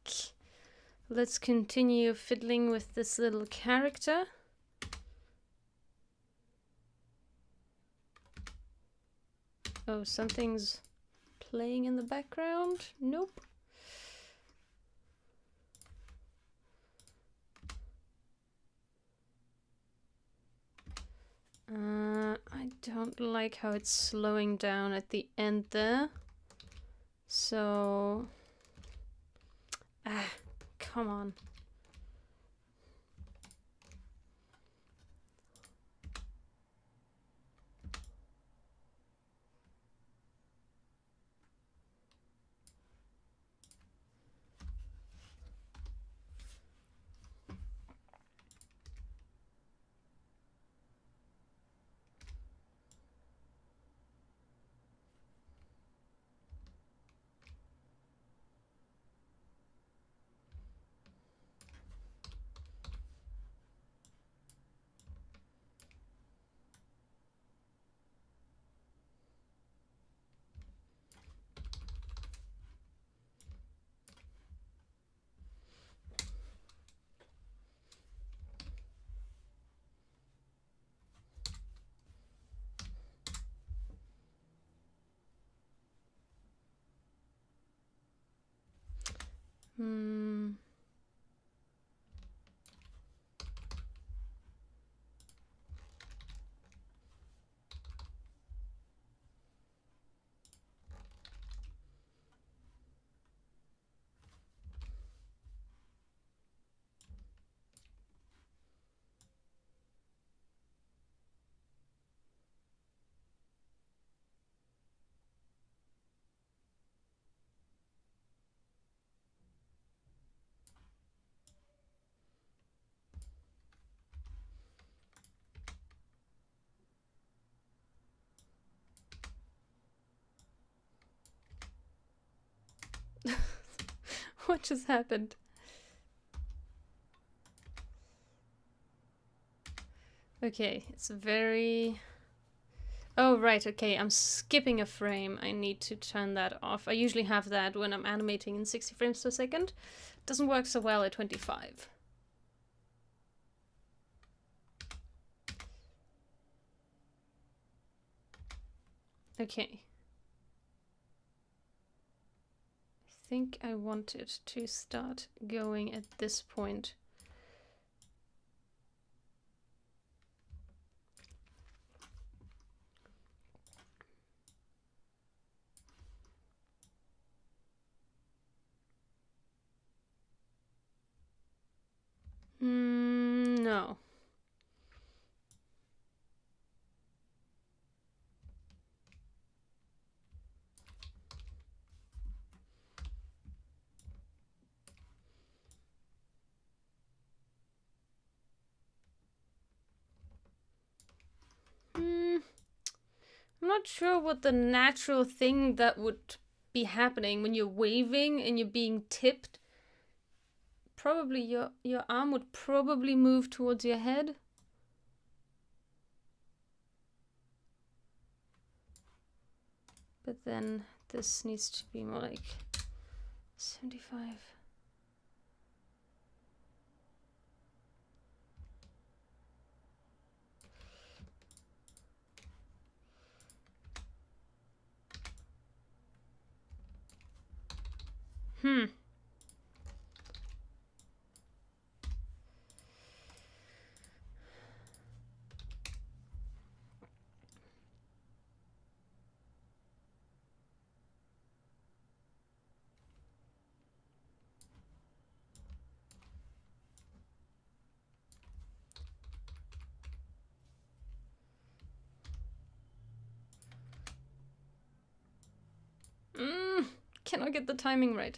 Let's continue fiddling with this little character. Oh, something's playing in the background? Nope. I don't like how it's slowing down at the end there. So... come on. What just happened? Okay, it's very... Oh, right, okay, I'm skipping a frame. I need to turn that off. I usually have that when I'm animating in 60 frames per second. Doesn't work so well at 25. Okay. I think I want it to start going at this point. No. I'm not sure what the natural thing that would be happening when you're waving and you're being tipped. Probably your arm would probably move towards your head. But then this needs to be more like 75. Cannot get the timing right.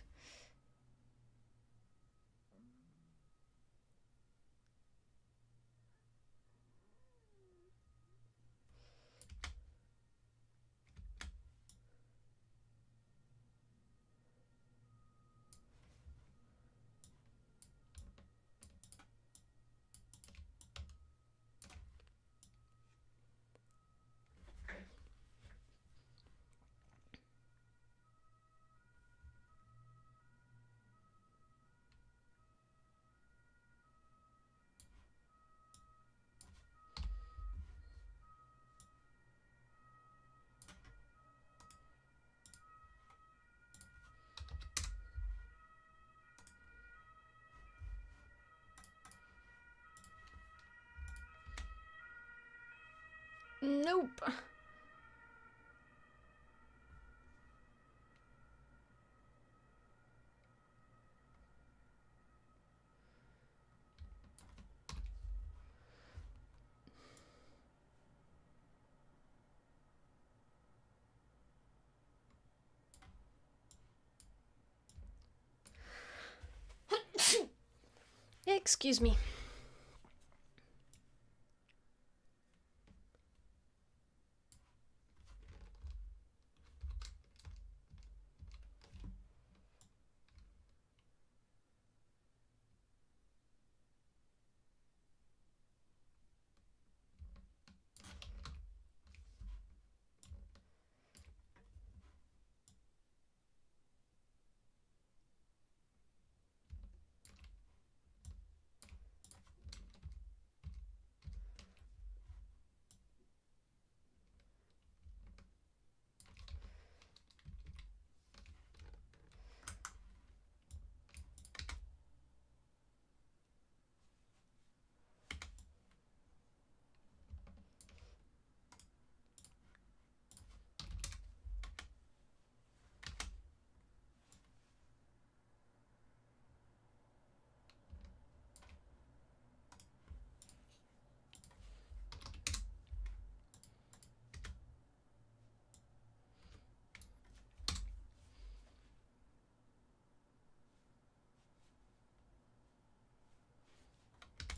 Nope. Excuse me.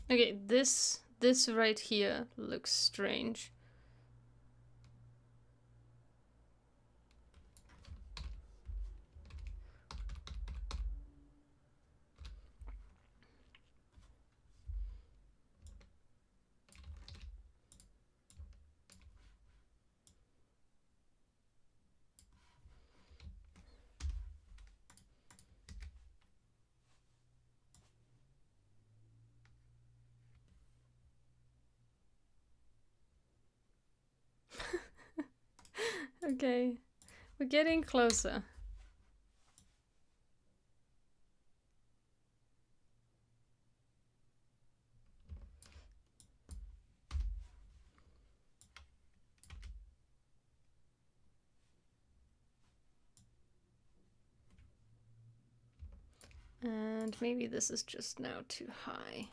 Okay, this right here looks strange. Okay, we're getting closer. And maybe this is just now too high.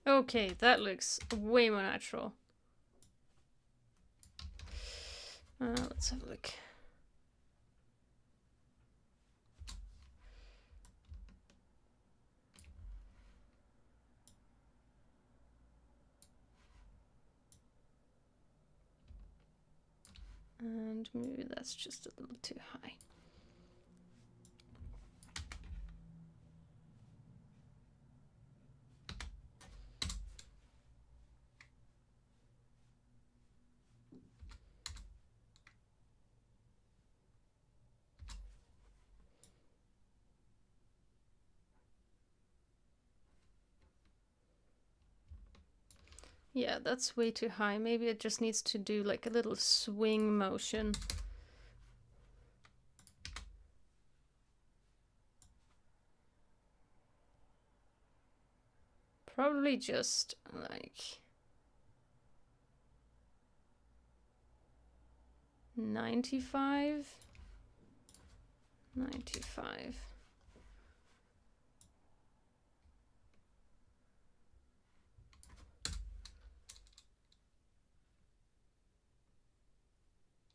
Okay, that looks way more natural. Let's have a look. And maybe that's just a little too high. Yeah, that's way too high. Maybe it just needs to do like a little swing motion. Probably just like 95.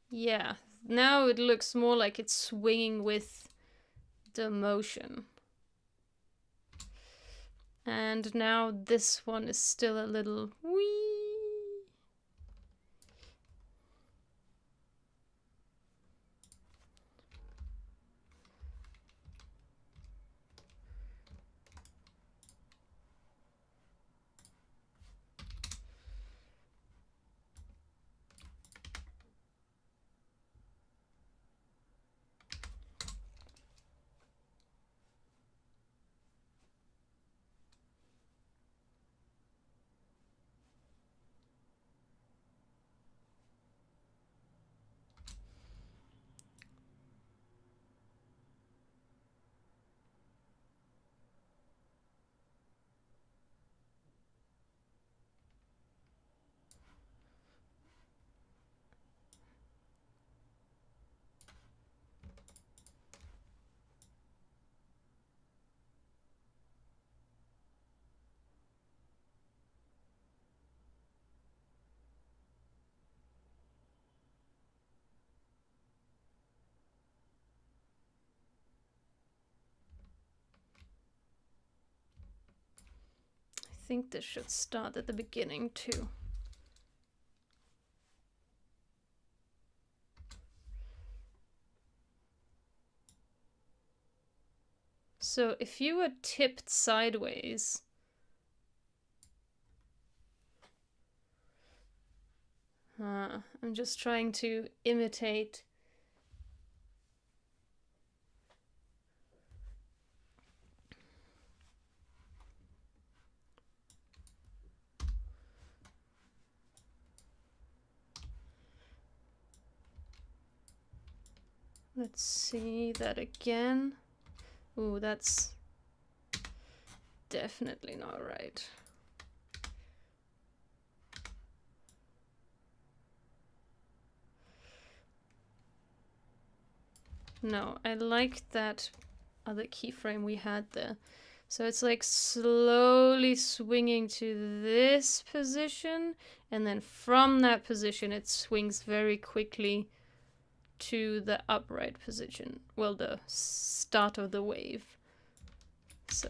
Yeah, now it looks more like it's swinging with the motion. And now this one is still a little wee. I think this should start at the beginning too. So if you were tipped sideways, I'm just trying to imitate. Let's see that again. Ooh, that's definitely not right. No, I like that other keyframe we had there. So it's like slowly swinging to this position, and then from that position it swings very quickly to the upright position. Well, the start of the wave. So.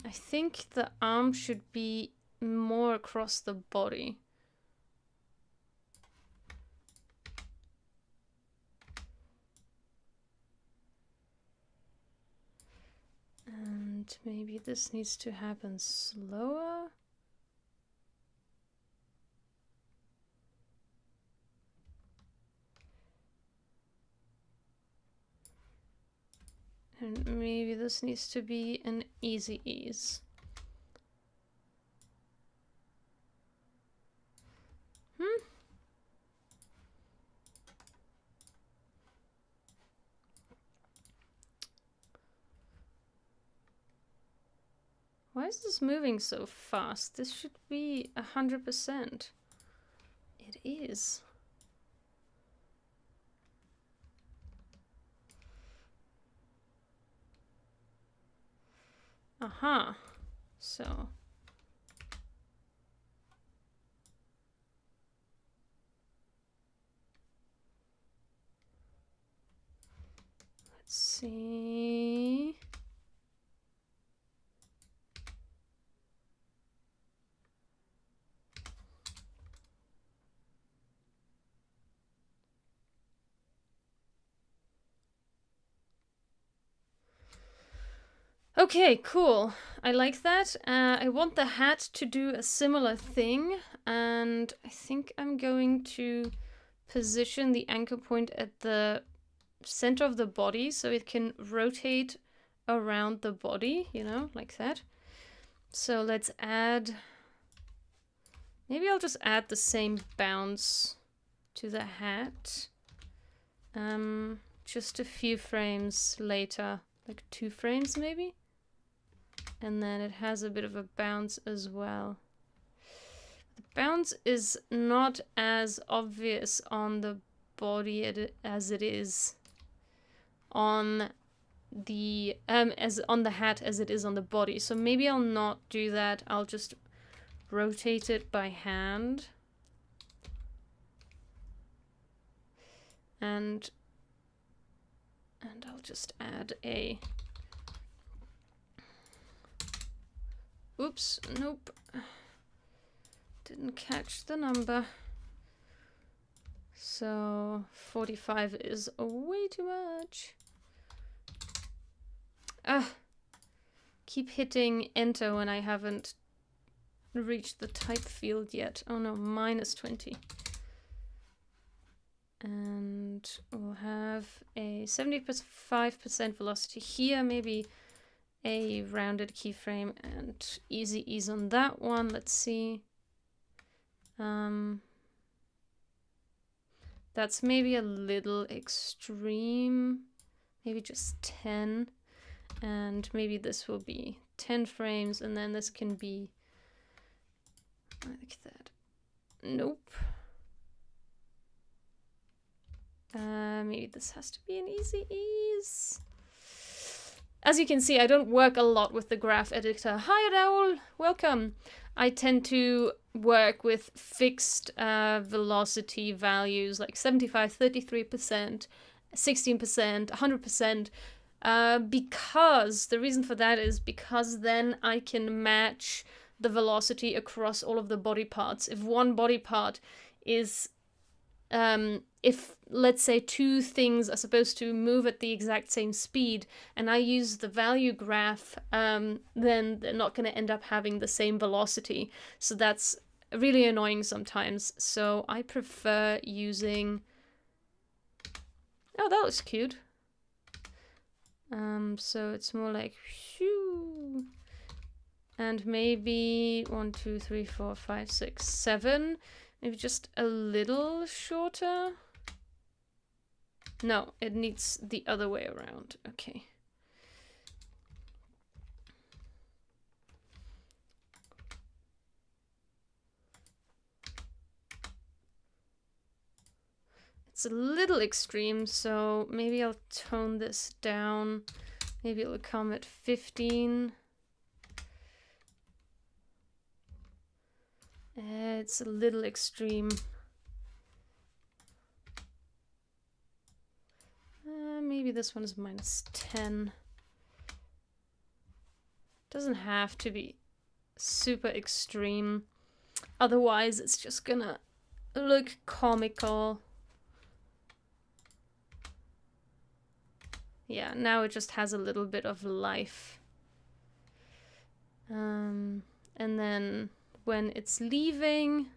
I think the arm should be more across the body. And maybe this needs to happen slower. And maybe this needs to be an easy ease. Why is this moving so fast? This should be 100%. It is. Aha. So. Let's see. Okay, cool. I like that. I want the hat to do a similar thing, and I think I'm going to position the anchor point at the center of the body so it can rotate around the body, you know, like that. So let's add, maybe I'll just add the same bounce to the hat. Just a few frames later, like 2 frames maybe. And then it has a bit of a bounce as well. The bounce is not as obvious on the body as it is on the as on the hat as it is on the body. So maybe I'll not do that. I'll just rotate it by hand. And I'll just add a... Oops, nope. Didn't catch the number. So 45 is way too much. Keep hitting enter when I haven't reached the type field yet. Oh no, -20. And we'll have a 75% velocity here, maybe a rounded keyframe and easy ease on that one. Let's see. That's maybe a little extreme, maybe just 10. And maybe this will be 10 frames, and then this can be like that. Nope. Maybe this has to be an easy ease. As you can see, I don't work a lot with the graph editor. Hi, Raul, welcome. I tend to work with fixed velocity values like 75, 33%, 16%, 100%. Because the reason for that is because then I can match the velocity across all of the body parts. If one body part is, if let's say 2 things are supposed to move at the exact same speed and I use the value graph, then they're not going to end up having the same velocity. So that's really annoying sometimes. So I prefer using, oh, that looks cute. So it's more like shoo, and maybe 1, 2, 3, 4, 5, 6, 7, maybe just a little shorter. No, it needs the other way around. Okay. It's a little extreme, so maybe I'll tone this down. Maybe it'll come at 15. It's a little extreme. Maybe this one is -10. Doesn't have to be super extreme. Otherwise, it's just gonna look comical. Yeah, now it just has a little bit of life. And then when it's leaving,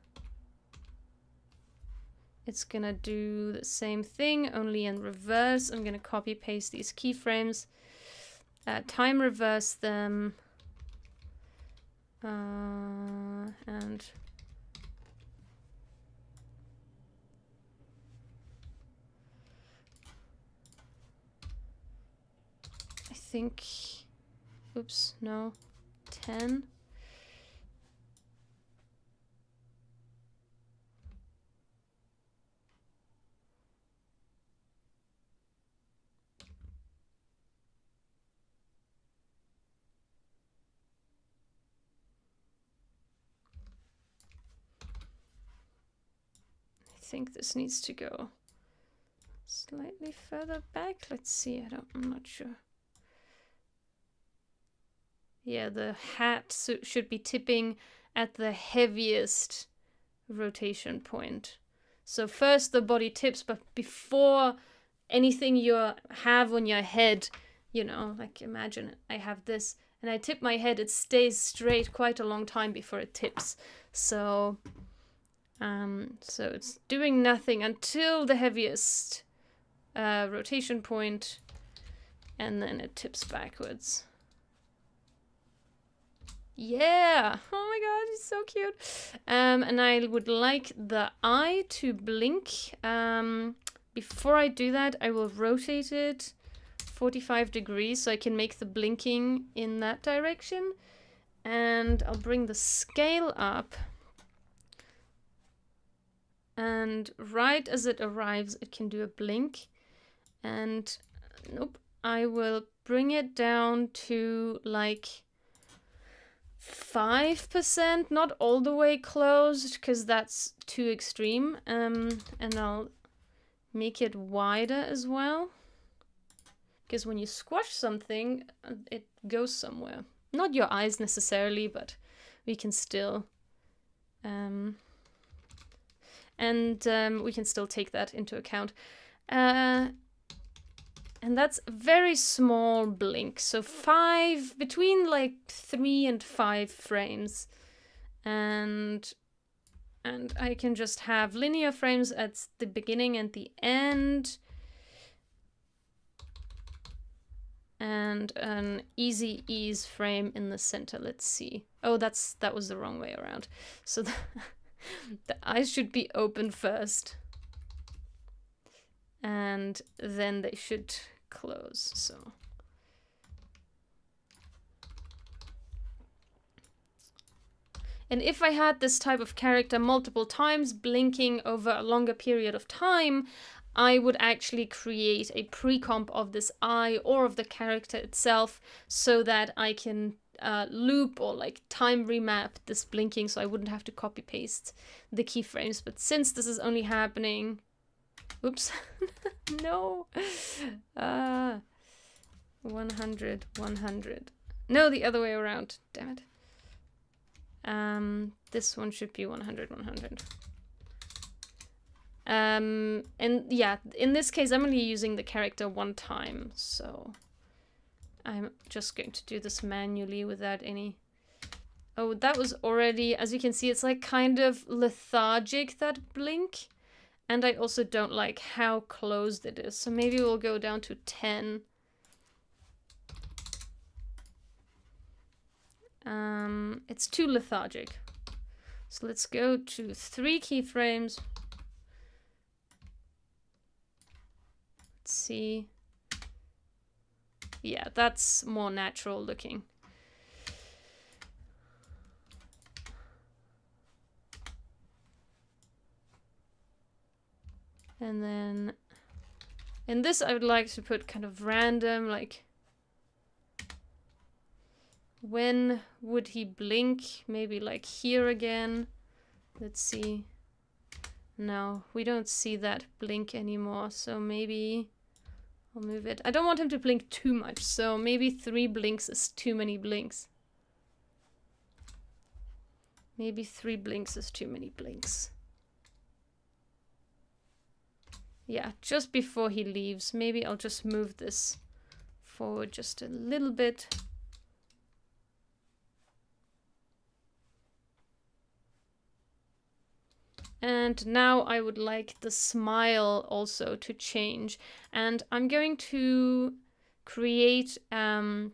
it's gonna do the same thing, only in reverse. I'm gonna copy paste these keyframes, time reverse them, and I think, oops, no, 10. I think this needs to go slightly further back. Let's see, I'm not sure. Yeah, the hat should be tipping at the heaviest rotation point. So first the body tips, but before anything you have on your head, you know, like imagine I have this and I tip my head, it stays straight quite a long time before it tips. So it's doing nothing until the heaviest rotation point, and then it tips backwards. Yeah! Oh my god, he's so cute. And I would like the eye to blink. Before I do that, I will rotate it 45 degrees so I can make the blinking in that direction. And I'll bring the scale up. And right as it arrives, it can do a blink. And nope, I will bring it down to like 5%, not all the way closed because that's too extreme. And I'll make it wider as well. Because when you squash something, it goes somewhere. Not your eyes necessarily, but we can still... we can still take that into account. And that's a very small blink. So between like 3 and 5 frames. And I can just have linear frames at the beginning and the end. And an easy ease frame in the center. Let's see. Oh, that was the wrong way around. So the eyes should be open first. And then they should close, so. And if I had this type of character multiple times, blinking over a longer period of time, I would actually create a pre-comp of this eye or of the character itself so that I can loop or like time remap this blinking so I wouldn't have to copy paste the keyframes. But since this is only happening... Oops. No. 100, 100. No, the other way around. Damn it. This one should be 100, 100. And yeah, in this case, I'm only using the character one time, so I'm just going to do this manually without any... Oh, that was already, as you can see, it's like kind of lethargic, that blink. And I also don't like how closed it is. So maybe we'll go down to 10. It's too lethargic. So let's go to 3 keyframes. Let's see. Yeah, that's more natural looking. And then in this, I would like to put kind of random, like, when would he blink? Maybe like here again. Let's see. No, we don't see that blink anymore. So maybe I'll move it. I don't want him to blink too much. So maybe 3 blinks is too many blinks. Maybe 3 blinks is too many blinks. Yeah, just before he leaves. Maybe I'll just move this forward just a little bit. And now I would like the smile also to change. And I'm going to create a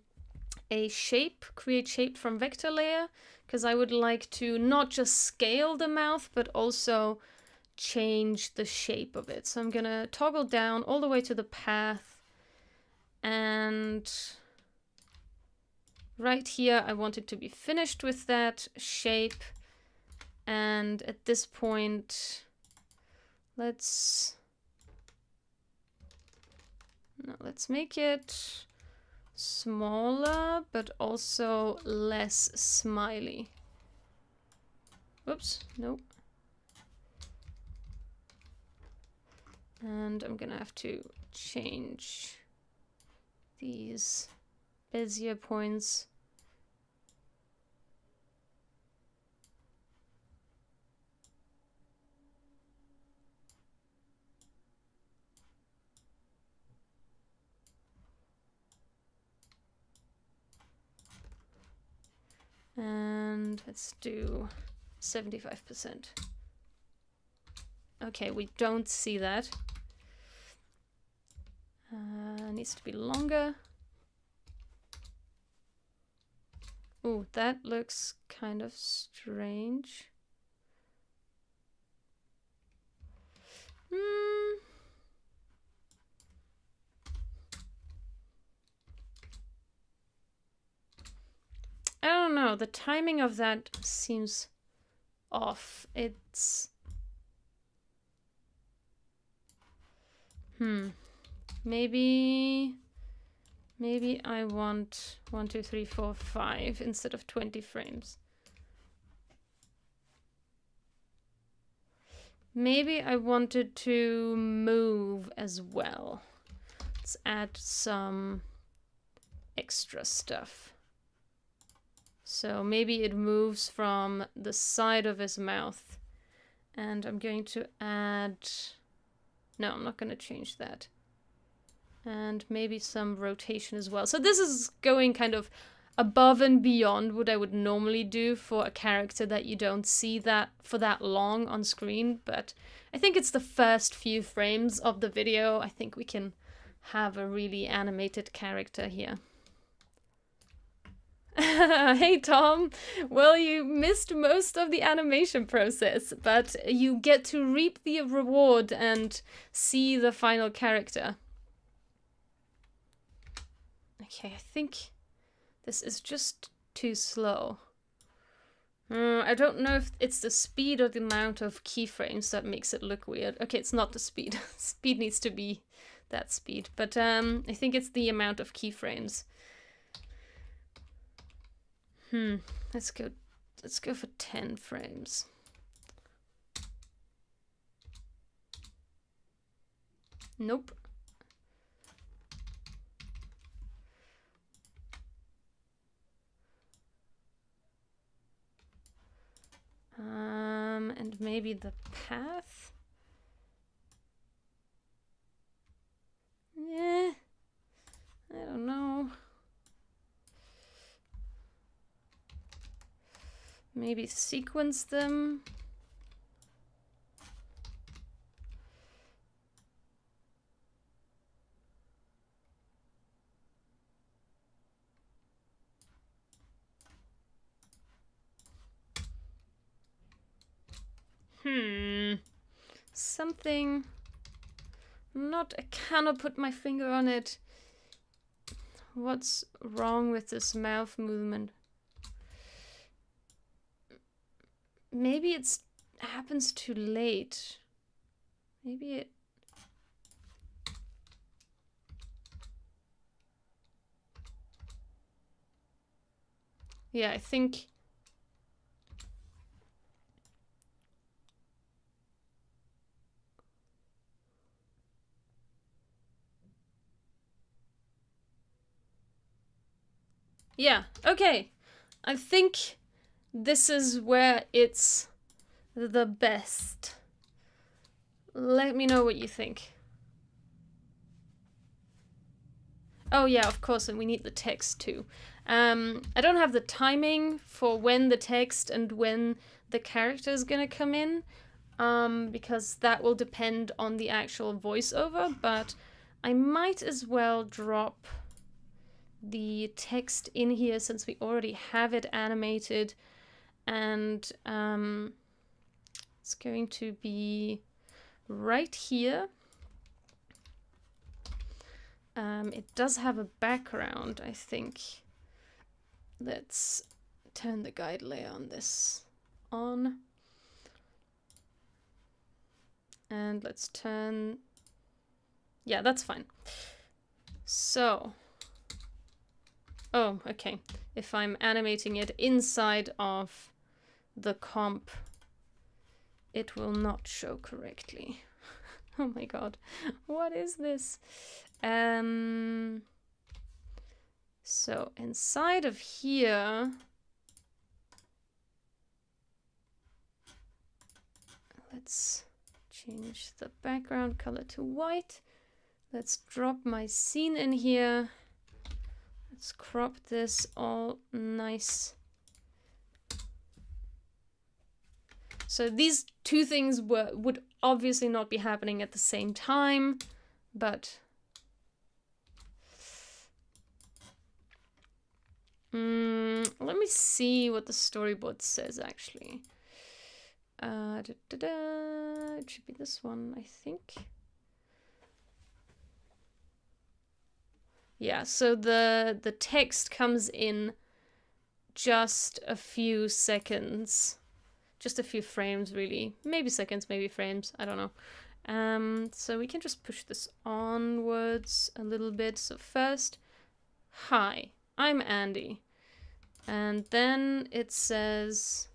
shape, create shape from vector layer, because I would like to not just scale the mouth, but also change the shape of it. So I'm gonna toggle down all the way to the path, and right here I want it to be finished with that shape. And at this point, let's make it smaller, but also less smiley. Whoops, nope. And I'm gonna have to change these Bezier points. And let's do 75%. Okay, we don't see that. Needs to be longer. Oh, that looks kind of strange. I don't know. The timing of that seems off. It's... Maybe I want 1, 2, 3, 4, 5 instead of 20 frames. Maybe I wanted to move as well. Let's add some extra stuff. So maybe it moves from the side of his mouth. And I'm going to add... No, I'm not going to change that. And maybe some rotation as well. So this is going kind of above and beyond what I would normally do for a character that you don't see that for that long on screen. But I think it's the first few frames of the video. I think we can have a really animated character here. Hey Tom, well, you missed most of the animation process, but you get to reap the reward and see the final character. Okay, I think this is just too slow. I don't know if it's the speed or the amount of keyframes that makes it look weird. Okay, it's not the speed. Speed needs to be that speed, but I think it's the amount of keyframes. Let's go for 10 frames. Nope. And maybe the path? Yeah, I don't know. Maybe sequence them. Something. I cannot put my finger on it. What's wrong with this mouth movement? Maybe it happens too late. Maybe it... Yeah, I think... Yeah, okay. I think this is where it's the best. Let me know what you think. Oh yeah, of course, and we need the text too. I don't have the timing for when the text and when the character is gonna come in, because that will depend on the actual voiceover, but I might as well drop the text in here since we already have it animated, and it's going to be right here. It does have a background, I think. Let's turn the guide layer on this on. And let's turn... Yeah, that's fine. So... Oh, okay. If I'm animating it inside of the comp, it will not show correctly. Oh my god. What is this? So inside of here, let's change the background color to white. Let's drop my scene in here. Let's crop this all nice. So these two things would obviously not be happening at the same time, but Let me see what the storyboard says, actually. It should be this one, I think. Yeah, so the text comes in just a few seconds. Just a few frames, really. Maybe seconds, maybe frames. I don't know. So we can just push this onwards a little bit. So first, hi, I'm Andy. And then it says,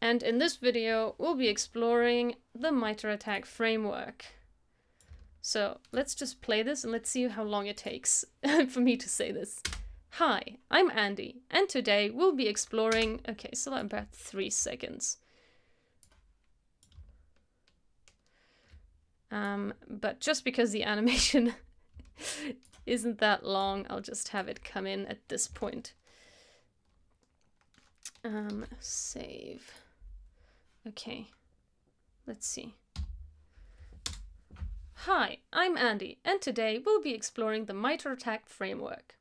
and in this video, we'll be exploring the miter attack framework. So let's just play this and let's see how long it takes for me to say this. Hi, I'm Andy, and today we'll be exploring... Okay, so about 3 seconds. But just because the animation isn't that long, I'll just have it come in at this point. Save. Okay, let's see. Hi, I'm Andy, and today we'll be exploring the miter attack framework.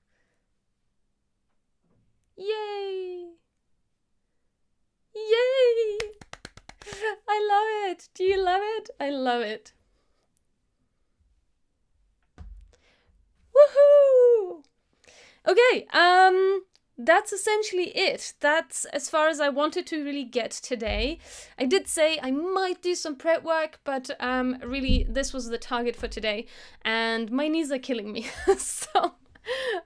Yay! Yay! I love it! Do you love it? I love it. Woohoo! Okay, that's essentially it. That's as far as I wanted to really get today. I did say I might do some prep work, but really this was the target for today, and my knees are killing me. So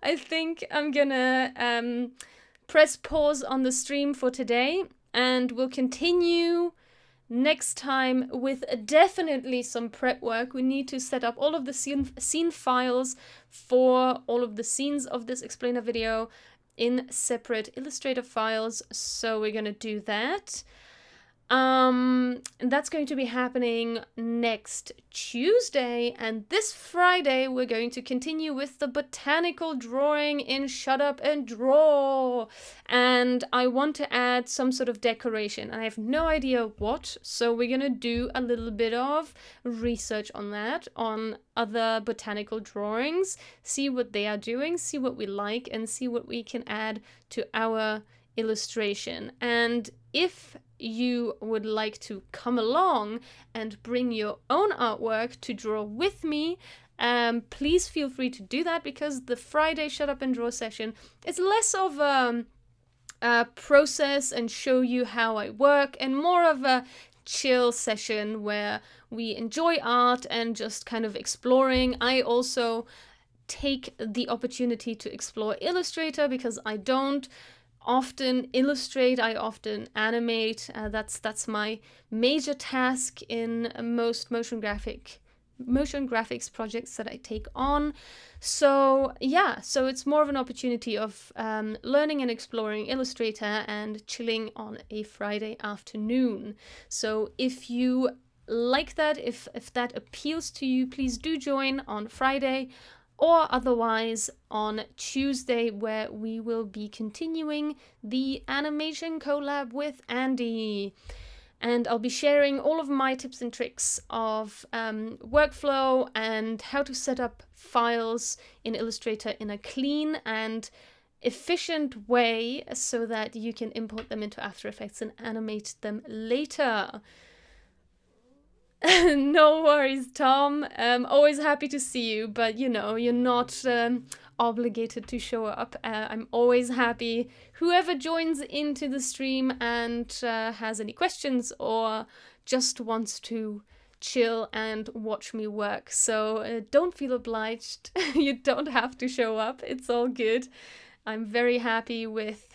I think I'm gonna press pause on the stream for today, and we'll continue next time with definitely some prep work. We need to set up all of the scene files for all of the scenes of this explainer video in separate Illustrator files, so we're gonna do that. And that's going to be happening next Tuesday, and this Friday we're going to continue with the botanical drawing in Shut Up and Draw, and I want to add some sort of decoration. I have no idea what, so we're gonna do a little bit of research on that, on other botanical drawings, see what they are doing, see what we like, and see what we can add to our illustration. And if you would like to come along and bring your own artwork to draw with me, please feel free to do that, because the Friday Shut Up and Draw session is less of a process and show you how I work, and more of a chill session where we enjoy art and just kind of exploring. I also take the opportunity to explore Illustrator, because I don't often illustrate, I often animate. That's my major task in most motion graphics projects that I take on. So yeah, so it's more of an opportunity of learning and exploring Illustrator and chilling on a Friday afternoon. So if you like that, if that appeals to you, please do join on Friday, or otherwise on Tuesday, where we will be continuing the animation collab with Andy. And I'll be sharing all of my tips and tricks of workflow and how to set up files in Illustrator in a clean and efficient way so that you can import them into After Effects and animate them later. No worries, Tom. Always happy to see you, but you know, you're not obligated to show up. I'm always happy. Whoever joins into the stream and has any questions or just wants to chill and watch me work. So don't feel obliged. You don't have to show up. It's all good. I'm very happy with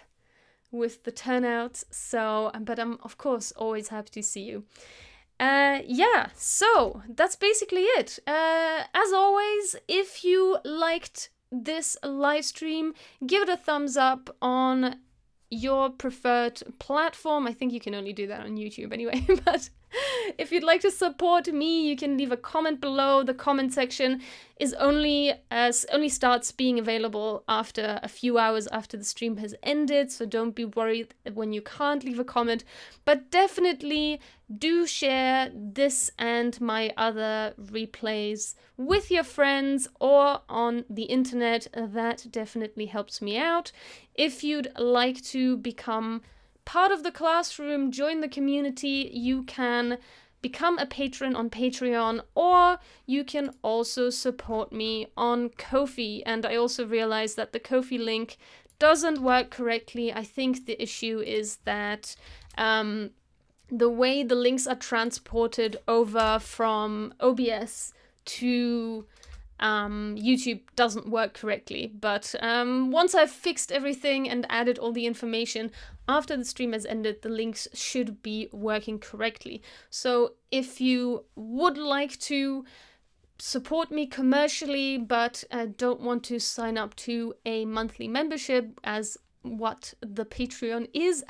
the turnout. So, but I'm of course always happy to see you. Yeah, so that's basically it. As always, if you liked this live stream, give it a thumbs up on your preferred platform. I think you can only do that on YouTube anyway, but If you'd like to support me, you can leave a comment below. The comment section is only starts being available after a few hours after the stream has ended, so don't be worried when you can't leave a comment. But definitely do share this and my other replays with your friends or on the internet. That definitely helps me out. If you'd like to become part of the classroom, join the community, you can become a patron on Patreon, or you can also support me on Ko-fi. And I also realized that the Ko-fi link doesn't work correctly. I think the issue is that the way the links are transported over from OBS to YouTube doesn't work correctly. But once I've fixed everything and added all the information after the stream has ended, the links should be working correctly. So if you would like to support me commercially but don't want to sign up to a monthly membership as what the Patreon is,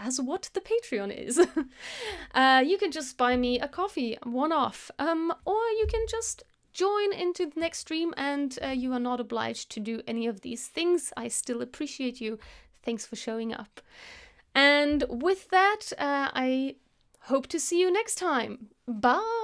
you can just buy me a coffee one-off, or you can just join into the next stream, and you are not obliged to do any of these things. I still appreciate you. Thanks for showing up. And with that, I hope to see you next time. Bye!